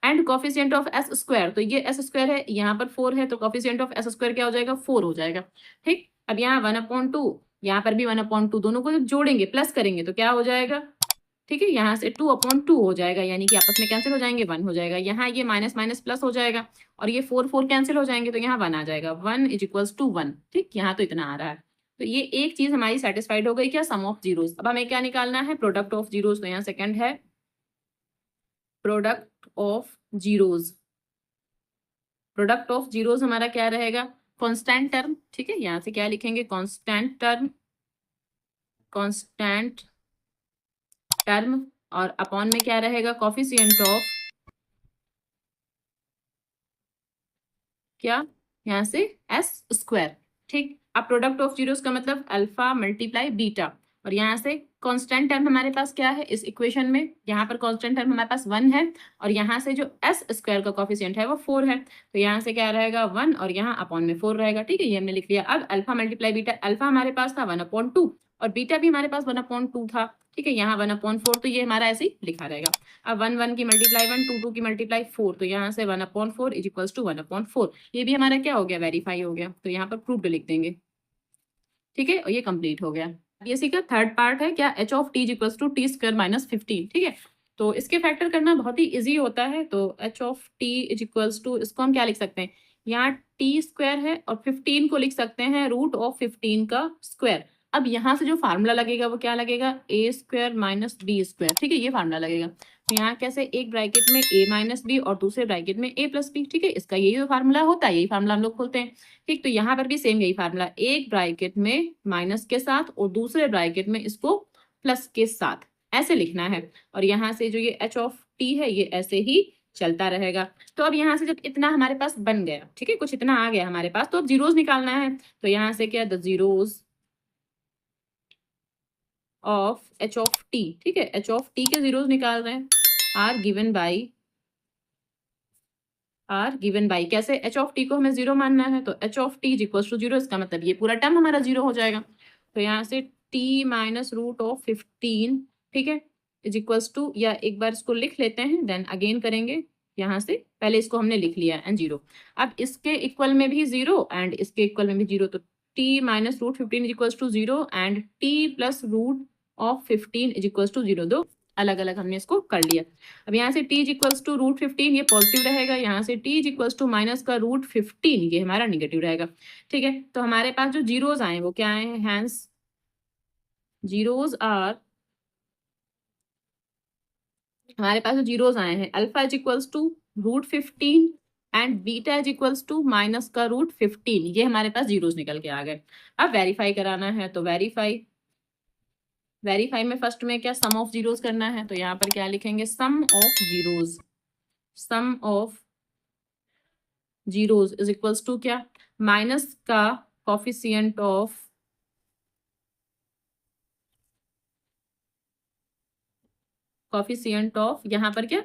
And coefficient of S square, तो ये एस स्क्वायर है, यहाँ पर 4 है, तो कोफिशिएंट ऑफ एस स्क्वायर क्या हो जाएगा, 4 हो जाएगा, ठीक। अब यहाँ 1/2 यहाँ पर भी 1/2, दोनों को जब जोड़ेंगे प्लस करेंगे तो क्या हो जाएगा, ठीक है, यहाँ से 2/2 हो जाएगा, यानी कि आपस में कैंसिल हो जाएंगे, 1 हो जाएगा। यहाँ ये माइनस माइनस प्लस हो जाएगा और ये 4 कैंसिल हो जाएंगे तो यहाँ 1 आ जाएगा, 1 इज इक्वल्स टू 1। ठीक, यहाँ तो इतना आ रहा है। तो ये एक चीज हमारी सेटिस्फाइड हो गई, क्या, सम ऑफ जीरोस। अब हमें क्या निकालना है, प्रोडक्ट ऑफ जीरोस। तो यहाँ सेकंड है product of zeros. Product of zeros हमारा क्या रहेगा, कांस्टेंट टर्म। ठीक है, यहाँ से क्या लिखेंगे, कांस्टेंट टर्म, कांस्टेंट टर्म, और अपॉन में क्या रहेगा, कोफिशिएंट ऑफ, क्या, यहाँ से एस स्क्वायर। ठीक, अब प्रोडक्ट ऑफ जीरोस का मतलब अल्फा मल्टीप्लाई बीटा, और यहाँ से कांस्टेंट टर्म हमारे पास क्या है इस इक्वेशन में, यहाँ पर कांस्टेंट टर्म हमारे पास 1 है, और यहाँ से जो एस स्क्वायर का कोफिशिएंट है वो 4 है, तो यहाँ से क्या रहेगा 1 और यहाँ अपॉन में 4 रहेगा। ठीक है, ये हमने लिख लिया। अब अल्फा मल्टीप्लाई बीटा, अल्फा हमारे पास था 1/2 और बीटा भी हमारे पास 1/2 था। ठीक है, यहाँ 1/4, तो ये हमारा ऐसे ही लिखा रहेगा। अब 1 1 की मल्टीप्लाई 1, 2 2 की मल्टीप्लाई 4, तो यहाँ से 1/4 इज इक्वल्स टू 1/4। ये भी हमारा क्या हो गया, वेरीफाई हो गया, तो यहाँ पर प्रूव्ड लिख देंगे। ठीक है, और ये कंप्लीट हो गया। ये का थर्ड पार्ट है क्या, H of T is equals to T square minus 15। ठीक है, तो इसके फैक्टर करना बहुत ही इजी होता है। तो H of T is equals to, इसको हम क्या लिख सकते हैं, यहाँ टी स्क्वायर है और 15 को लिख सकते हैं रूट ऑफ 15 का स्क्वायर। अब यहाँ से जो फार्मूला लगेगा वो क्या लगेगा, ए स्क्वायर माइनस बी स्क्वायर। ठीक है, ये फार्मूला लगेगा। तो यहाँ कैसे, एक ब्रैकेट में ए माइनस बी और दूसरे ब्रैकेट में ए प्लस बी। ठीक है, इसका यही जो फार्मूला होता है, यही फार्मूला हम लोग खोलते हैं। ठीक, तो यहाँ पर भी सेम यही फार्मूला, एक ब्रैकेट में माइनस के साथ और दूसरे ब्रैकेट में इसको प्लस के साथ ऐसे लिखना है, और यहाँ से जो ये एच ऑफ टी है ये ऐसे ही चलता रहेगा। तो अब यहाँ से जब इतना हमारे पास बन गया, ठीक है, कुछ इतना आ गया हमारे पास, तो अब जीरोस निकालना है। तो यहाँ से क्या, the zeros of H of T. ठीक है, एच ऑफ टी के जीरोस निकाल रहे हैं, आर गिवन बाई कैसे, एच ऑफ टी को हमें जीरो मानना है, तो H of T is equal to zero, इसका मतलब ये पूरा टर्म हमारा जीरो हो जाएगा। तो यहाँ से टी माइनस रूट ऑफ 15, ठीक है, इज इक्वल्स टू, या एक बार इसको लिख लेते हैं देन अगेन करेंगे। यहाँ से पहले इसको हमने लिख लिया एंड जीरो, अब इसके इक्वल में भी जीरो एंड इसके इक्वल में भी जीरो, तो T minus root 15 is equals to zero and T plus root of 15 is equals to zero. दो अलग अलग हमने इसको कर लिया। अब यहाँ से t is equals to root 15, ये पॉजिटिव रहेगा, यहाँ से t is equals to minus का रूट 15, ये हमारा निगेटिव रहेगा। ठीक है, तो हमारे पास जो जीरोज आए वो क्या आए हैं, हैंस जीरोज आर, हमारे पास जो जीरोज आए हैं, alpha is equals to root 15 and beta is equals to minus का रूट 15, ये हमारे पास जीरोज निकल के आ गए। अब वेरीफाई कराना है, तो वेरीफाई में फर्स्ट में क्या, सम ऑफ जीरोज करना है, तो यहाँ पर क्या लिखेंगे, sum of zeros, sum of zeros is equals to क्या, माइनस का कोफिशिएंट ऑफ, यहाँ पर क्या,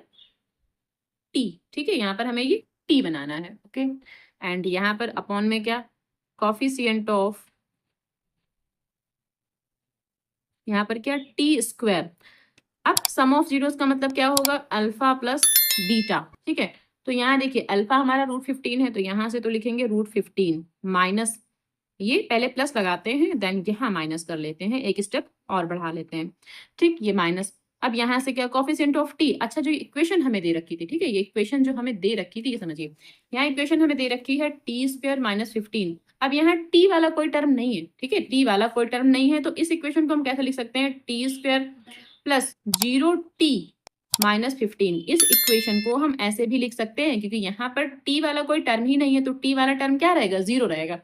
टी। ठीक है, यहाँ पर हमें ये टी बनाना है, ओके, एंड यहाँ पर अपॉन में क्या, कोफिशिएंट ऑफ, यहाँ पर क्या, टी स्क्वायर। अब सम ऑफ जीरोस का मतलब क्या होगा, अल्फा प्लस बीटा। ठीक है, तो यहाँ देखिए अल्फा हमारा रूट 15 है, तो यहाँ से तो लिखेंगे रूट 15 माइनस, ये पहले प्लस लगाते हैं देन यहाँ माइनस कर लेते हैं, एक स्टेप और बढ़ा लेते हैं। ठीक, ये माइनस, अब यहाँ से क्या, कोफिशिएंट ऑफ टी। अच्छा, जो इक्वेशन हमें दे रखी थी, ठीक है, ये इक्वेशन जो हमें दे रखी थी, ये समझिए, यहाँ इक्वेशन हमें दे रखी है टी स्क्वायर माइनस 15। अब यहाँ टी वाला कोई टर्म नहीं है, ठीक है, टी वाला कोई टर्म नहीं है, तो इस इक्वेशन को हम कैसे लिख सकते हैं, T square plus 0t minus 15, इस इक्वेशन को हम ऐसे भी लिख सकते हैं, क्योंकि यहाँ पर t वाला कोई टर्म ही नहीं है, तो t वाला टर्म क्या रहेगा, जीरो रहेगा।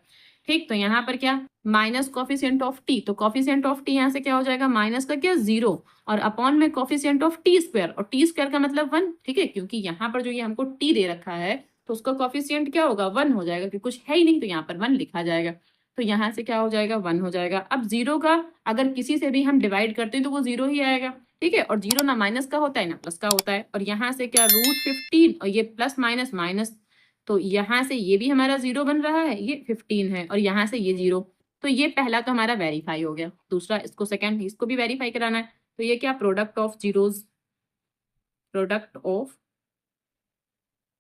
ठीक, तो यहाँ पर क्या, माइनस कोफिशिएंट ऑफ टी, तो कोफिशिएंट ऑफ टी यहाँ से क्या हो जाएगा, माइनस का क्या, जीरो, और अपॉन में कोफिशिएंट ऑफ टी स्क्वायर, और टी स्क्वायर का मतलब 1। ठीक है, क्योंकि यहाँ पर जो ये हमको टी दे रखा है तो उसका कोफिशिएंट क्या होगा, 1 हो जाएगा, क्योंकि कुछ है ही नहीं तो यहाँ पर 1 लिखा जाएगा। तो यहाँ से क्या हो जाएगा, 1 हो जाएगा। अब जीरो का अगर किसी से भी हम डिवाइड करते हैं तो वो जीरो ही आएगा। ठीक है, और जीरो ना माइनस का होता है ना प्लस का होता है, और यहाँ से क्या, रूट 15 और ये प्लस माइनस माइनस, तो यहाँ से ये भी हमारा जीरो बन रहा है, ये 15 है, और यहाँ से ये जीरो, तो ये पहला का हमारा वेरीफाई हो गया। दूसरा इसको सेकंड, इसको भी वेरीफाई कराना है, तो ये क्या, प्रोडक्ट ऑफ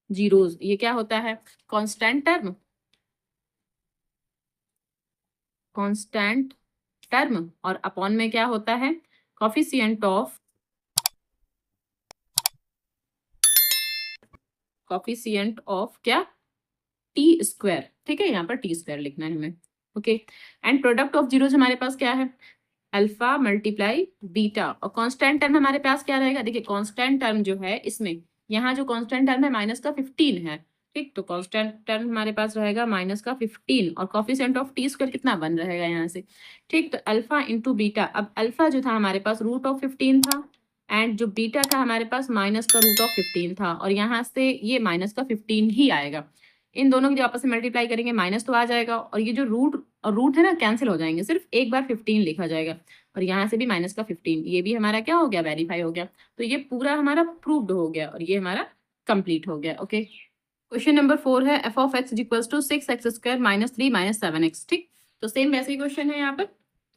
जीरोज, ये क्या होता है, कांस्टेंट टर्म, कांस्टेंट टर्म और अपॉन में क्या होता है कॉफिशिएंट ऑफ क्या टी स्क्वायर, ठीक है, यहाँ पर टी स्क्वायर लिखना है हमें, okay. And product of zeros हमारे पास क्या है अल्फा मल्टीप्लाई बीटा, और कांस्टेंट टर्म हमारे पास क्या रहेगा, देखिए कांस्टेंट टर्म जो है इसमें यहाँ जो कांस्टेंट टर्म है माइनस का 15 है, ठीक, तो कांस्टेंट टर्म हमारे पास रहेगा माइनस का 15 और कॉफिशिएंट ऑफ टी स्क्वायर कितना बन रहेगा यहाँ से, ठीक, तो अल्फा इंटू बीटा। अब अल्फा जो था हमारे पास रूट ऑफ 15 था एंड जो बीटा था हमारे पास माइनस का रूट ऑफ 15 था, और यहाँ से ये माइनस का 15 ही आएगा। इन दोनों की जो आपस में मल्टीप्लाई करेंगे माइनस तो आ जाएगा, और ये जो रूट है ना कैंसिल हो जाएंगे, सिर्फ एक बार 15 लिखा जाएगा, और यहाँ से भी माइनस का 15, ये भी हमारा क्या हो गया वेरीफाई हो गया। तो ये पूरा हमारा प्रूव्ड हो गया और ये हमारा कंप्लीट हो गया, ओके। क्वेश्चन नंबर 4 है F of X equals to 6x square minus 3 minus 7x, ठीक, तो सेम वैसे ही क्वेश्चन है यहाँ पर।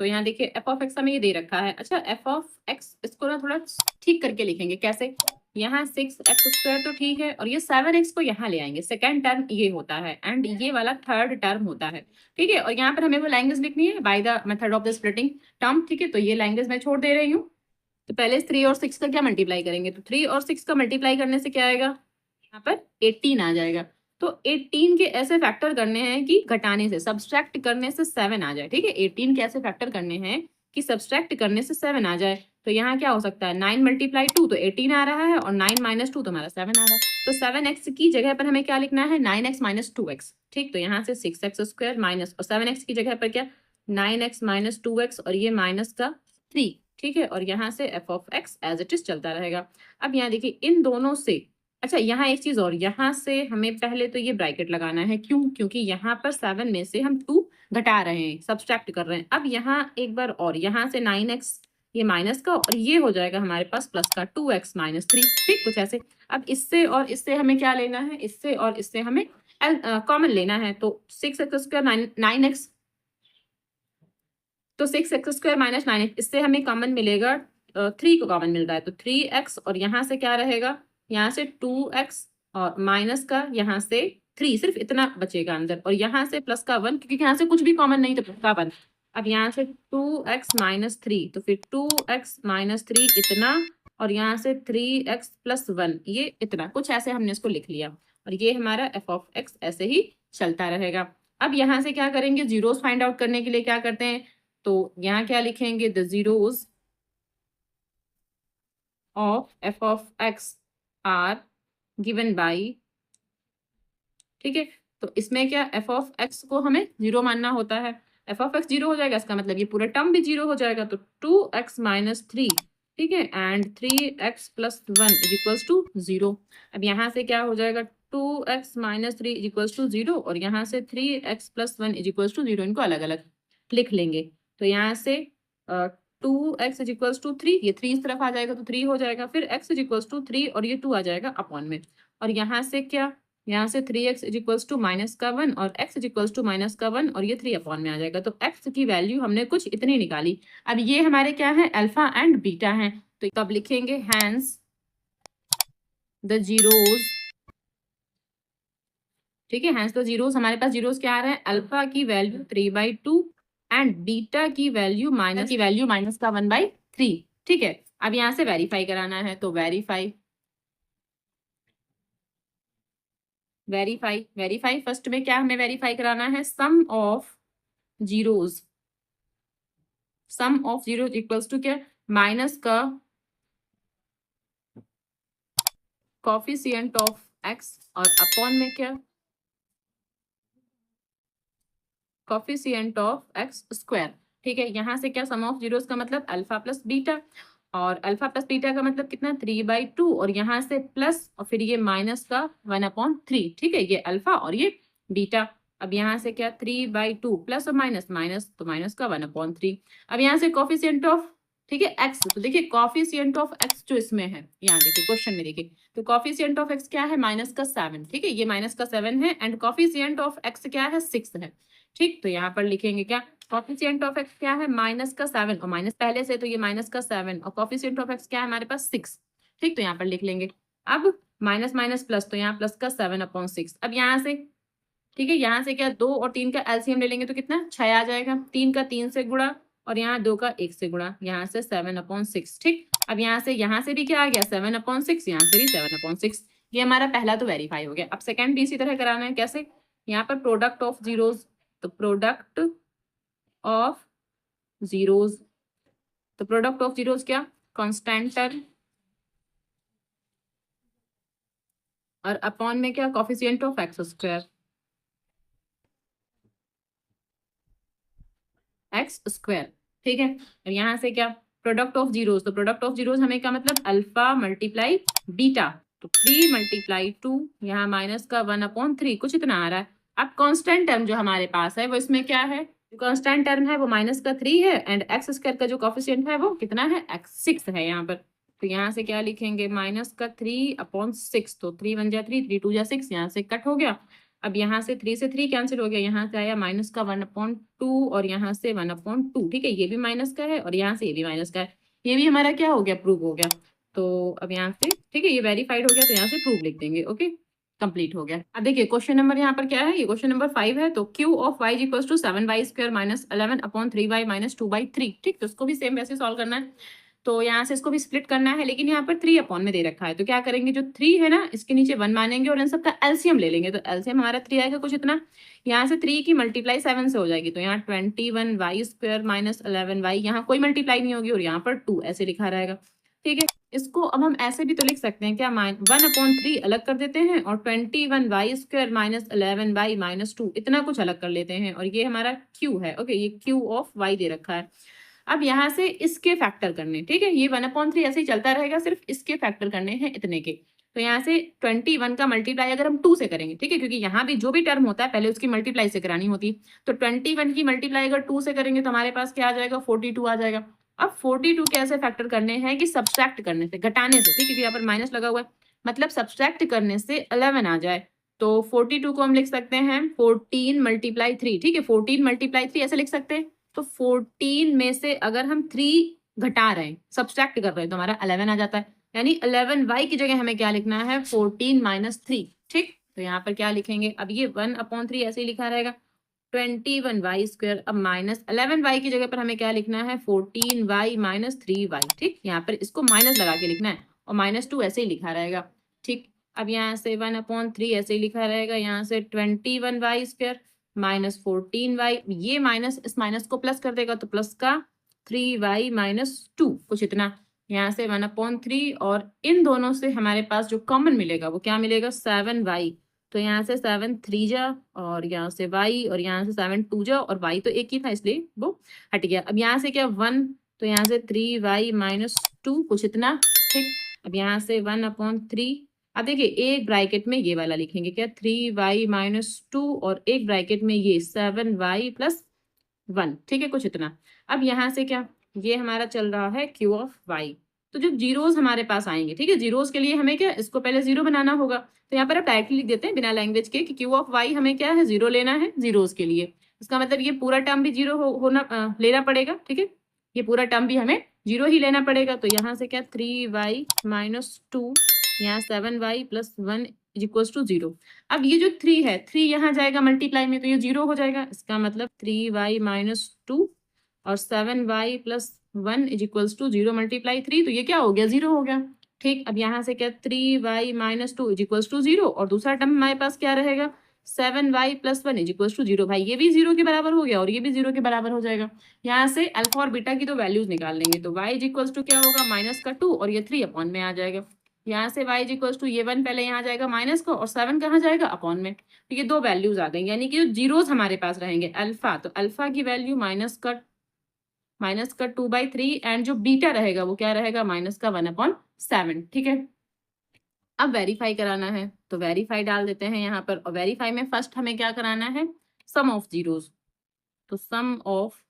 तो यहाँ देखिए एफ ऑफ एक्स हमें ये दे रखा है, अच्छा एफ ऑफ एक्स इसको ना थोड़ा ठीक करके लिखेंगे, कैसे, यहाँ 6x स्क्वायर तो ठीक है, और ये 7x को यहाँ ले आएंगे, सेकेंड टर्म ये होता है एंड ये वाला थर्ड टर्म होता है, ठीक है, और यहाँ पर हमें वो लैंग्वेज लिखनी है by the method of the splitting term, ठीक है, तो ये लैंग्वेज मैं छोड़ दे रही हूँ। तो पहले 3 और 6 का क्या मल्टीप्लाई करेंगे, तो 3 और 6 का मल्टीप्लाई करने से क्या आएगा, यहाँ पर 18 आ जाएगा। तो 18 के ऐसे फैक्टर करने हैं कि घटाने से सब्सट्रैक्ट करने से 7 आ जाए, ठीक है, 18 के ऐसे फैक्टर करने हैं कि सब्सट्रैक्ट करने से 7 आ जाए। तो यहाँ क्या हो सकता है 9 मल्टीप्लाई 2 तो 18 आ रहा है, और 9 माइनस 2 तो हमारा 7 आ रहा है। तो 7x की जगह पर हमें क्या लिखना है 9x माइनस 2x, ठीक, तो यहाँ से 6x स्क्वायर माइनस, और 7x की जगह पर क्या 9x माइनस 2x और ये माइनस का 3, ठीक है, और यहाँ से F of X as it is चलता रहेगा। अब यहाँ देखिए इन दोनों से, अच्छा यहाँ एक चीज और, यहाँ से हमें पहले तो ये ब्रैकेट लगाना है, क्यों, क्योंकि यहाँ पर 7 में से हम 2 घटा रहे हैं, सब्सट्रैक्ट कर रहे हैं। अब यहाँ एक बार और, यहाँ से 9x ये माइनस का, और ये हो जाएगा हमारे पास प्लस का 2x माइनस 3, ठीक, कुछ ऐसे। अब इससे और इससे हमें क्या लेना है, इससे और इससे हमें कॉमन लेना है, तो 6x स्क्वायर 9x, तो 6x स्क्वायर माइनस 9x, इससे हमें कॉमन मिलेगा 3 को कॉमन मिल रहा है, तो 3x, और यहाँ से क्या रहेगा, यहाँ से 2x और माइनस का यहाँ से 3, सिर्फ इतना बचेगा अंदर, और यहाँ से प्लस का 1, क्योंकि यहाँ से कुछ भी कॉमन नहीं तो प्लस का 1। अब यहाँ से 2x माइनस 3, तो फिर 2x माइनस 3 इतना, और यहाँ से 3x प्लस 1 ये इतना, कुछ ऐसे हमने इसको लिख लिया, और ये हमारा एफ ऑफ एक्स ऐसे ही चलता रहेगा। अब यहाँ से क्या करेंगे, जीरोस फाइंड आउट करने के लिए क्या करते हैं, तो यहाँ क्या लिखेंगे the zeros of F of X are given by, ठीक है, तो इसमें क्या एफ ऑफ एक्स को हमें जीरो मानना होता है, एफ ऑफ एक्स जीरो हो जाएगा, इसका मतलब ये पूरा टर्म भी जीरो हो जाएगा, तो 2x माइनस 3, ठीक है, and 3x plus 1 is equals to 0। अब यहाँ से क्या हो जाएगा 2x minus 3 is equals to 0, और यहाँ से 3x plus 1 is equals to 0, इनको अलग अलग लिख लेंगे। तो यहाँ से 2x इज इक्वल्स टू 3, ये 3 इस तरफ आ जाएगा तो 3 हो जाएगा, फिर x इज इक्वल्स टू 3 और ये 2 आ जाएगा अपॉन में, और यहाँ से क्या, यहाँ से 3x is equals to minus का 1 और x is equals to minus का 1 और ये 3 अपॉन में आ जाएगा। तो x की वैल्यू हमने कुछ इतनी निकाली। अब ये हमारे क्या है अल्फा एंड बीटा हैं, तो तब लिखेंगे हैंस द जीरोस, ठीक है, हैंस द जीरोस, हमारे पास जीरोस क्या आ रहे हैं, अल्फा की वैल्यू 3/2 एंड बीटा की वैल्यू माइनस का 1/3, ठीक है। अब यहाँ से वेरीफाई कराना है, तो वेरीफाई फर्स्ट में क्या हमें वेरीफाई कराना है, सम ऑफ जीरोस इक्वल्स टू क्या, माइनस का कोफिशिएंट ऑफ एक्स और अपॉन में क्या कोफिशिएंट ऑफ एक्स स्क्वायर, ठीक है। यहाँ से क्या सम ऑफ जीरोस का मतलब अल्फा प्लस बीटा, और अल्फा प्लस बीटा का मतलब कितना 3/2, और यहाँ से प्लस और फिर ये माइनस का 1/3, ठीक है, ये अल्फा और ये बीटा। अब यहाँ से क्या 3/2 प्लस और माइनस तो माइनस का 1/3। अब यहाँ से कोफिशिएंट ऑफ, ठीक है, एक्स, तो देखिए कोफिशिएंट ऑफ एक्स जो इसमें है, यहाँ देखिए क्वेश्चन में देखिए, तो कोफिशिएंट ऑफ एक्स क्या है -7, ठीक है, ये -7 है, एंड कोफिशिएंट ऑफ एक्स क्या है 6 है, ठीक। तो यहाँ पर लिखेंगे क्या कोफिशिएंट ऑफ एक्स क्या है -7, और माइनस पहले से तो ये -7, और कोफिशिएंट ऑफ एक्स क्या है हमारे पास 6, ठीक, तो यहाँ पर लिख लेंगे। अब माइनस माइनस प्लस, तो यहाँ प्लस का 7/6। अब यहाँ से, ठीक है, यहाँ से क्या 2 और 3 का एलसीएम ले लेंगे तो कितना 6 आ जाएगा, 3 का 3 से गुणा और यहाँ 2 का 1 से गुणा, यहाँ से 7/6। ठीक, अब यहाँ से भी क्या आ गया 7/6, यहाँ से भी 7/6। ये हमारा पहला तो वेरीफाई हो गया। अब सेकंड भी इसी तरह कराना है। कैसे? यहाँ पर प्रोडक्ट ऑफ जीरोज, तो प्रोडक्ट ऑफ जीरोज, तो प्रोडक्ट ऑफ जीरोज क्या, कांस्टेंट टर्म, और अपॉन में क्या, coefficient of x square, x square. ठीक है, और यहाँ से क्या, प्रोडक्ट ऑफ जीरोज, तो प्रोडक्ट ऑफ जीरोज हमें क्या मतलब अल्फा मल्टीप्लाई बीटा, तो 3 मल्टीप्लाई 2, यहाँ माइनस का 1/3, कुछ इतना आ रहा है। अब कांस्टेंट टर्म जो हमारे पास है वो इसमें क्या है, जो कांस्टेंट टर्म है वो माइनस का 3 है, एंड एक्स स्क्वायर का जो कोफिशिएंट है वो कितना है, एक्स 6 है यहाँ पर। तो यहाँ से क्या लिखेंगे, माइनस का 3/6, तो 3 1 जा 3, 3 2 जा 6, यहाँ से कट हो गया। अब यहाँ से 3 से 3 कैंसिल हो गया, यहाँ से आया माइनस का 1/2 और यहाँ से 1/2। ठीक है, ये भी माइनस का है और यहाँ से ये भी माइनस का है। ये भी हमारा क्या हो गया, प्रूव हो गया। तो अब यहाँ से ठीक है, ये वेरीफाइड हो गया, तो यहाँ से प्रूव लिख देंगे। ओके, कंप्लीट हो गया। अब देखिए क्वेश्चन नंबर यहाँ पर क्या है, ये क्वेश्चन नंबर 5 है। तो Q of Y equals to 7y square minus 11/3y minus 2/3। ठीक, तो इसको भी सेम वैसे सॉल्व करना है। तो यहाँ से इसको भी स्प्लिट करना है, लेकिन यहाँ पर 3 अपॉन में दे रखा है, तो क्या करेंगे, जो 3 है ना इसके नीचे 1 मानेंगे और इन सबका एलसीएम ले लेंगे। तो एलसीएम हमारा 3 आएगा कुछ इतना, यहाँ से 3 की मल्टीप्लाई 7 से हो जाएगी, तो यहाँ 21y स्क्वायर माइनस 11y, यहाँ कोई मल्टीप्लाई नहीं होगी और यहाँ पर 2 ऐसे लिखा रहेगा। ठीक है, इसको अब हम ऐसे भी तो लिख सकते हैं क्या, 1/3 अलग कर देते हैं और 21y square minus 11y minus 2 इतना कुछ अलग कर लेते हैं, और ये हमारा q है। ओके, ये q ऑफ y दे रखा है। अब यहाँ से इसके फैक्टर करने, ठीक है, ये 1/3 ऐसे ही चलता रहेगा, सिर्फ इसके फैक्टर करने हैं इतने के। तो यहाँ से 21 का मल्टीप्लाई अगर हम 2 से करेंगे, ठीक है, क्योंकि यहाँ भी जो भी टर्म होता है पहले उसकी मल्टीप्लाई से करानी होती है। तो 21 की मल्टीप्लाई अगर 2 से करेंगे तो हमारे पास क्या आ जाएगा, 42 आ जाएगा। अब 42 कैसे फैक्टर करने हैं, कि सब्सट्रैक्ट करने से, घटाने से, ठीक है, क्योंकि यहाँ पर माइनस लगा हुआ है, मतलब सब्सट्रैक्ट करने से 11 आ जाए। तो 42 को हम लिख सकते हैं 14 मल्टीप्लाई 3। ठीक है, 14 मल्टीप्लाई 3 ऐसे लिख सकते हैं। तो 14 में से अगर हम 3 घटा रहे हैं, सब्सट्रैक्ट कर रहे हैं, तो हमारा 11 आ जाता है। यानी 11y की जगह हमें क्या लिखना है, 14 माइनस 3। ठीक, तो यहाँ पर क्या लिखेंगे, अब ये 1/3 ऐसे ही लिखा रहेगा, 21y स्क्वायर। अब माइनस 11y की जगह पर हमें क्या लिखना है, 14y माइनस 3y। ठीक, यहाँ पर इसको माइनस लगा के लिखना है, और -2 ऐसे ही लिखा रहेगा। ठीक, अब यहाँ से 1/3 ऐसे ही लिखा रहेगा, यहाँ से 21y स्क्वायर माइनस 14y, ये माइनस इस माइनस को प्लस कर देगा, तो प्लस का 3y माइनस 2, कुछ इतना। यहाँ से 1/3 और इन दोनों से हमारे पास जो कॉमन मिलेगा वो क्या मिलेगा, 7y। तो यहाँ से 7 3 जा, और यहाँ से y, और यहाँ से 7 2 जा, और y तो एक ही था इसलिए वो हट गया। अब यहाँ से क्या 1, तो यहाँ से 3y माइनस 2, कुछ इतना। ठीक, अब यहाँ से 1/3। अब देखिए एक ब्रैकेट में ये वाला लिखेंगे क्या, 3y माइनस 2, और एक ब्रैकेट में ये 7y प्लस 1। ठीक है, कुछ इतना। अब यहाँ से क्या, ये हमारा चल रहा है q ऑफ y। तो जो जीरोस हमारे पास आएंगे, ठीक है, जीरोस के लिए हमें क्या, इसको पहले जीरो बनाना होगा। तो यहाँ पर आप डायरेक्टली लिख देते हैं बिना लैंग्वेज के कि q ऑफ y हमें क्या है, जीरो लेना है जीरोस के लिए। इसका मतलब ये पूरा टर्म भी जीरो लेना पड़ेगा। ठीक है, ये पूरा टर्म भी हमें जीरो ही लेना पड़ेगा। तो यहाँ से क्या 3y माइनस 2, यहाँ 7y plus 1 is equal to 0। अब ये जो 3 है, 3 यहाँ जाएगा मल्टीप्लाई में, तो ये 0 हो जाएगा। इसका मतलब 3y माइनस 2 और 7y plus 1 is equals to 0 multiply 3, तो ये क्या हो गया, 0 हो गया। ठीक, अब यहाँ से क्या 3y minus 2 is equals to 0, और दूसरा टर्म हमारे पास क्या रहेगा, 7y plus 1 is equals to 0। भाई ये भी 0 के बराबर हो गया और ये भी 0 के बराबर हो जाएगा। यहाँ से अल्फा और बीटा की तो वैल्यूज निकाल लेंगे, तो y इज इक्वल्स टू क्या होगा, माइनस का 2 और ये 3 अपॉन में आ जाएगा। यहाँ से y इज इक्वल्स टू ये 1 पहले यहाँ जाएगा माइनस का, और 7 कहाँ जाएगा, अपॉन में। तो ये दो वैल्यूज आ गई, यानी कि जो जीरोस हमारे पास रहेंगे अल्फा, तो अल्फा की वैल्यू माइनस का 2/3, एंड जो बीटा रहेगा वो क्या रहेगा, माइनस का 1/7। ठीक है, अब वेरीफाई कराना है, तो वेरीफाई डाल देते हैं यहाँ पर। और वेरीफाई में फर्स्ट हमें क्या कराना है, सम ऑफ जीरोस। तो सम ऑफ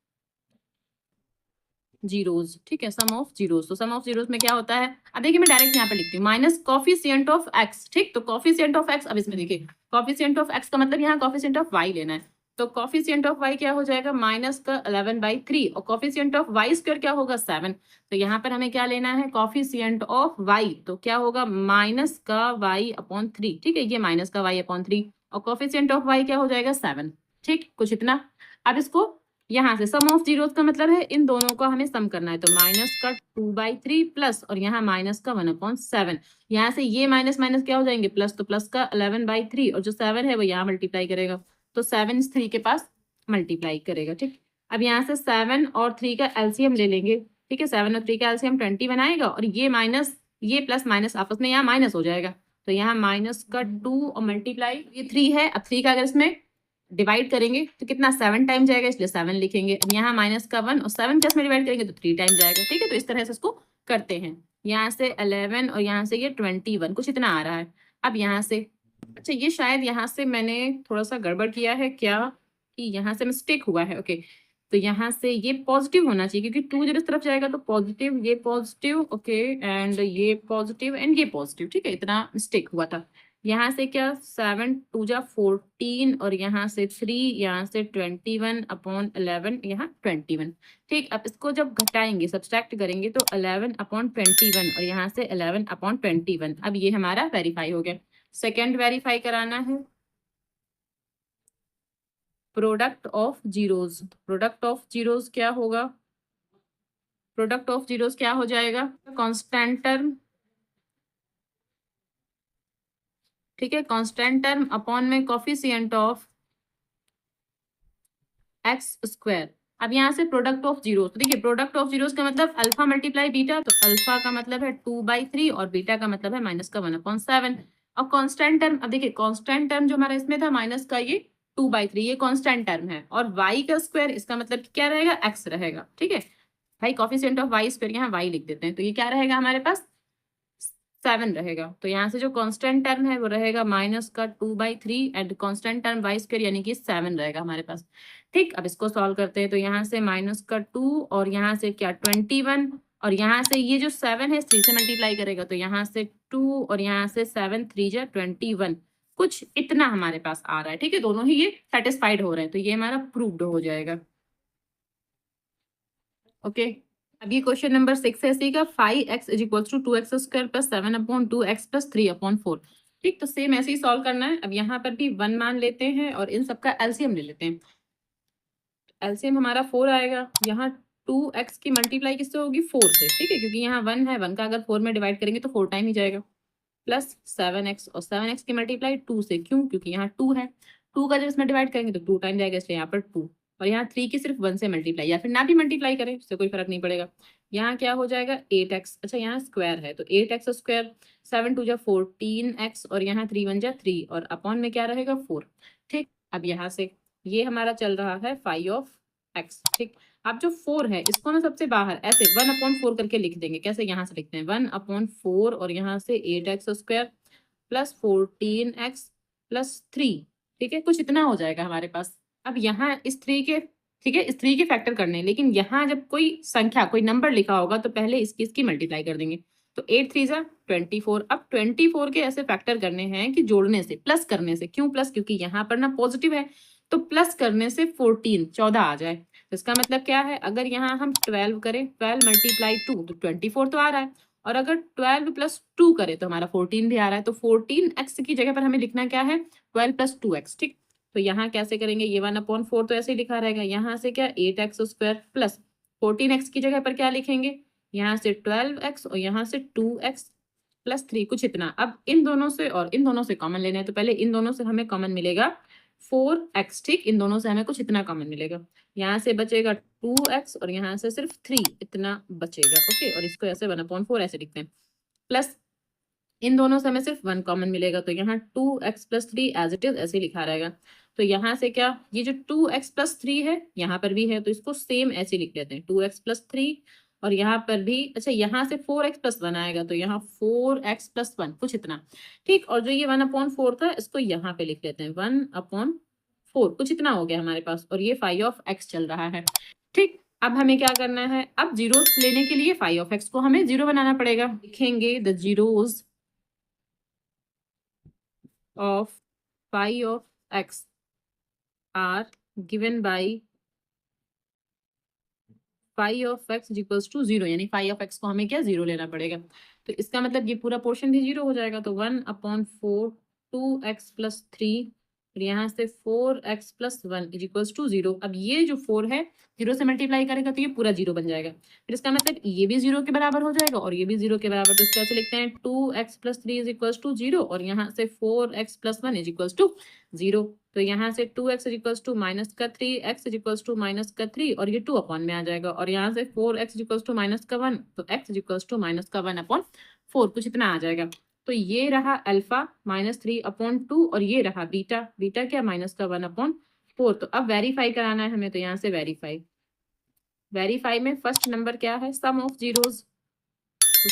जीरोस, ठीक है, सम ऑफ जीरोस। तो सम ऑफ जीरोस में क्या होता है, अब देखिए मैं डायरेक्ट यहाँ पे लिखती हूँ, माइनस कॉफिशिएंट ऑफ एक्स। ठीक, तो कॉफिशिएंट ऑफ एक्स, अब इसमें देखिए कॉफिशिएंट ऑफ एक्स का मतलब यहाँ कॉफिशिएंट ऑफ वाई लेना है। तो कॉफिशिएंट ऑफ वाई क्या हो जाएगा, माइनस का 11/3, और कॉफिशिएंट ऑफ वाई स्क्वायर क्या होगा, 7। तो यहाँ पर हमें क्या लेना है, कॉफिशिएंट ऑफ वाई, तो क्या होगा, माइनस का y/3। ठीक है, ये माइनस का y/3, और कॉफिशिएंट ऑफ वाई क्या हो जाएगा, 7। ठीक, कुछ इतना। अब इसको यहाँ से सम ऑफ जीरोस का मतलब है इन दोनों को हमें सम करना है, तो माइनस का 2/3 प्लस और यहाँ माइनस का 1/7। यहाँ से ये माइनस माइनस क्या हो जाएंगे, प्लस, तो प्लस का 11/3 और जो 7 है वो यहाँ मल्टीप्लाई करेगा, तो 7 इस 3 के पास मल्टीप्लाई करेगा। ठीक, अब यहाँ से 7 और 3 का एलसीएम ले लेंगे। ठीक है, 7 और 3 का एलसीएम 20 बनाएगा और ये माइनस ये प्लस माइनस आपस में यहाँ माइनस हो जाएगा, तो यहाँ माइनस का 2 और मल्टीप्लाई ये 3 है। अब 3 का अगर इसमें डिवाइड करेंगे तो कितना 7 टाइम जाएगा, इसलिए 7 लिखेंगे। अब यहाँ माइनस का 1 और 7 प्लस में डिवाइड करेंगे तो 3 टाइम जाएगा। ठीक है, तो इस तरह से इसको करते हैं। यहाँ से 11 और यहाँ से ये 21 कुछ इतना आ रहा है। अब यहाँ से अच्छा ये शायद यहाँ से मैंने थोड़ा सा गड़बड़ किया है क्या, कि यहाँ से मिस्टेक हुआ है। ओके, तो यहाँ से ये पॉजिटिव होना चाहिए क्योंकि 2 जब इस तरफ जाएगा तो पॉजिटिव, ये पॉजिटिव, ओके, एंड ये पॉजिटिव एंड ये पॉजिटिव। ठीक है, इतना मिस्टेक हुआ था। यहाँ से क्या 7 2 जा 14 और यहाँ से 3, यहाँ से 21/11, यहाँ 21। ठीक, अब इसको जब घटाएंगे सब्सट्रैक्ट करेंगे तो 11/21 और यहाँ से 11/21। अब ये हमारा वेरीफाई हो गया। सेकेंड वेरीफाई कराना है product of zeros. Product of zeros क्या होगा, प्रोडक्ट ऑफ जीरोज क्या हो जाएगा, कांस्टेंट टर्म। ठीक है, कांस्टेंट टर्म अपॉन में कोफिशिएंट ऑफ एक्स स्क्वायर। अब यहाँ से प्रोडक्ट ऑफ जीरोस, तो देखिए प्रोडक्ट ऑफ जीरोस का मतलब अल्फा मल्टीप्लाई बीटा, तो अल्फा का मतलब है 2/3 और बीटा का मतलब है माइनस का 1/7। और कांस्टेंट टर्म, अब देखिए कांस्टेंट टर्म जो हमारा इसमें था माइनस का ये 2/3 ये कांस्टेंट टर्म है, और y का स्क्वायर इसका मतलब क्या रहेगा, x रहेगा। ठीक है भाई, कोफिशिएंट ऑफ y स्क्वायर यहाँ y लिख देते हैं, तो ये क्या रहेगा हमारे पास 7 रहेगा। तो यहाँ से जो कांस्टेंट टर्म है वो रहेगा माइनस का 2/3 and constant term y square यानी कि 7 रहेगा हमारे पास। ठीक, अब इसको सॉल्व करते हैं, तो यहाँ से माइनस का 2 और यहाँ से क्या 21 और यहाँ से ये जो 7 है 3 से मल्टीप्लाई करेगा, तो यहाँ से 2 और यहाँ से 7 3 जा 21 कुछ इतना हमारे पास आ रहा है। ठीक है, दोनों ही ये सेटिस्फाइड हो रहे हैं, तो ये हमारा प्रूव्ड हो जाएगा। ओके, अभी क्वेश्चन नंबर 6 है सी का 5x = 2x² + 7/2x + 3/4। ठीक, तो सेम ऐसे ही सॉल्व करना है। अब यहाँ पर भी 1 मान लेते हैं और इन सबका एलसीएम ले लेते हैं। एलसीएम हमारा 4 आएगा। यहाँ 2x की मल्टीप्लाई किससे होगी, 4 से। ठीक है, क्योंकि यहाँ 1 है, 1 का अगर 4 में डिवाइड करेंगे तो 4 टाइम ही जाएगा, प्लस 7x और 7x की मल्टीप्लाई 2 से, क्यों, क्योंकि यहाँ 2 है, 2 का जब इसमें डिवाइड करेंगे तो 2 टाइम जाएगा, इसलिए यहाँ पर 2 और यहाँ 3 की सिर्फ 1 से मल्टीप्लाई, या फिर ना भी मल्टीप्लाई करें इससे कोई फर्क नहीं पड़ेगा। यहाँ क्या हो जाएगा 8x, अच्छा यहाँ स्क्वायर है तो 8x स्क्वायर, 7 2 जा 14x और यहाँ 3 1 जा 3 और अपॉन में क्या रहेगा 4। ठीक, अब यहाँ से ये हमारा चल रहा है 5 of x। ठीक, अब जो 4 है इसको ना सबसे बाहर ऐसे 1/4 करके लिख देंगे। कैसे, यहाँ से लिखते हैं 1/4 और यहाँ से 8x square plus 14x plus 3। ठीक है, कुछ इतना हो जाएगा हमारे पास। अब यहाँ इस 3 के, ठीक है, इस 3 के फैक्टर करने हैं, लेकिन यहाँ जब कोई संख्या कोई नंबर लिखा होगा तो पहले इसकी मल्टीप्लाई कर देंगे, तो 8 3 जा 24। अब 24 के ऐसे फैक्टर करने हैं कि जोड़ने से, प्लस करने से। क्यों प्लस, क्योंकि यहाँ पर ना पॉजिटिव है, तो प्लस करने से 14 आ जाए। तो इसका मतलब क्या है, अगर यहाँ हम 12 करें, 12 × 2 तो 24 तो आ रहा है, और अगर 12 + 2 करें तो हमारा 14 भी आ रहा है। तो 14x की जगह पर हमें लिखना क्या है 12 + 2x। ठीक, तो यहाँ कैसे करेंगे, ये 1/4 तो ऐसे ही लिखा रहेगा। यहाँ से क्या 8x स्क्वायर प्लस 14x की जगह पर क्या लिखेंगे, यहाँ से 12x और यहाँ से 2x प्लस 3 कुछ इतना। अब इन दोनों से और इन दोनों से कॉमन लेना है, तो पहले इन दोनों से हमें कॉमन मिलेगा 4x। ठीक, इन दोनों से हमें कुछ इतना कॉमन मिलेगा, यहाँ से बचेगा 2x और यहाँ से सिर्फ 3 इतना बचेगा। ओके, और इसको ऐसे 1/4 ऐसे लिखते हैं, प्लस इन दोनों से हमें सिर्फ 1 कॉमन मिलेगा, तो यहाँ 2x + 3 एज इट इज ऐसे लिखा रहेगा। तो यहाँ से क्या, ये जो 2x + 3 है यहाँ पर भी है, तो इसको सेम ऐसे लिख लेते हैं 2x + 3 और यहाँ पर भी। अच्छा, यहाँ से 4x + 1 आएगा, तो यहाँ 4x + 1 कुछ इतना। ठीक, और जो ये 1/4 था इसको यहाँ पे लिख लेते हैं 1/4 कुछ इतना हो गया हमारे पास, और ये 5 of x चल रहा है। ठीक, अब हमें क्या करना है, अब जीरोस लेने के लिए 5 of x को हमें 0 बनाना पड़ेगा। लिखेंगे the zeros of phi of x are given by phi of x equals to 0, यानी phi of x को हमें क्या 0 लेना पड़ेगा। तो इसका मतलब ये पूरा पोर्शन भी 0 हो जाएगा, तो 1/4 2x + 3 और यहाँ से 4x plus 1 is equals to 0। अब ये जो 4 है 0 से मल्टीप्लाई करेगा तो ये पूरा 0 बन जाएगा। फिर इसका मतलब ये भी 0 के बराबर हो जाएगा और ये भी 0 के बराबर। तो इसको ऐसे लिखते हैं 2x plus 3 is equals to 0 और यहाँ से 4x plus 1 is equals to 0। तो यहाँ से 2x is equals to minus का 3, x is equals to minus का 3 और ये 2 अपॉन में आ जाएगा। और यहाँ से 4x is equals to minus का 1 तो x is equals to minus का 1 अपॉन 4 कुछ इतना आ जाएगा। तो ये रहा अल्फा -3/2 और ये रहा बीटा, बीटा क्या माइनस का 1/4। तो अब वेरीफाई कराना है हमें, तो यहाँ से वेरीफाई में फर्स्ट नंबर क्या है, सम ऑफ जीरोज। तो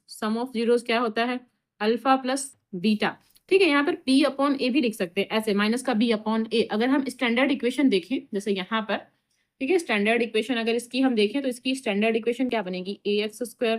सम ऑफ जीरोज क्या होता है, अल्फा प्लस बीटा। ठीक है, यहाँ पर b/a भी लिख सकते हैं ऐसे, माइनस का b/a। अगर हम स्टैंडर्ड इक्वेशन देखें जैसे यहाँ पर, ठीक है, स्टैंडर्ड इक्वेशन अगर इसकी हम देखें तो इसकी स्टैंडर्ड इक्वेशन क्या बनेगी, ax²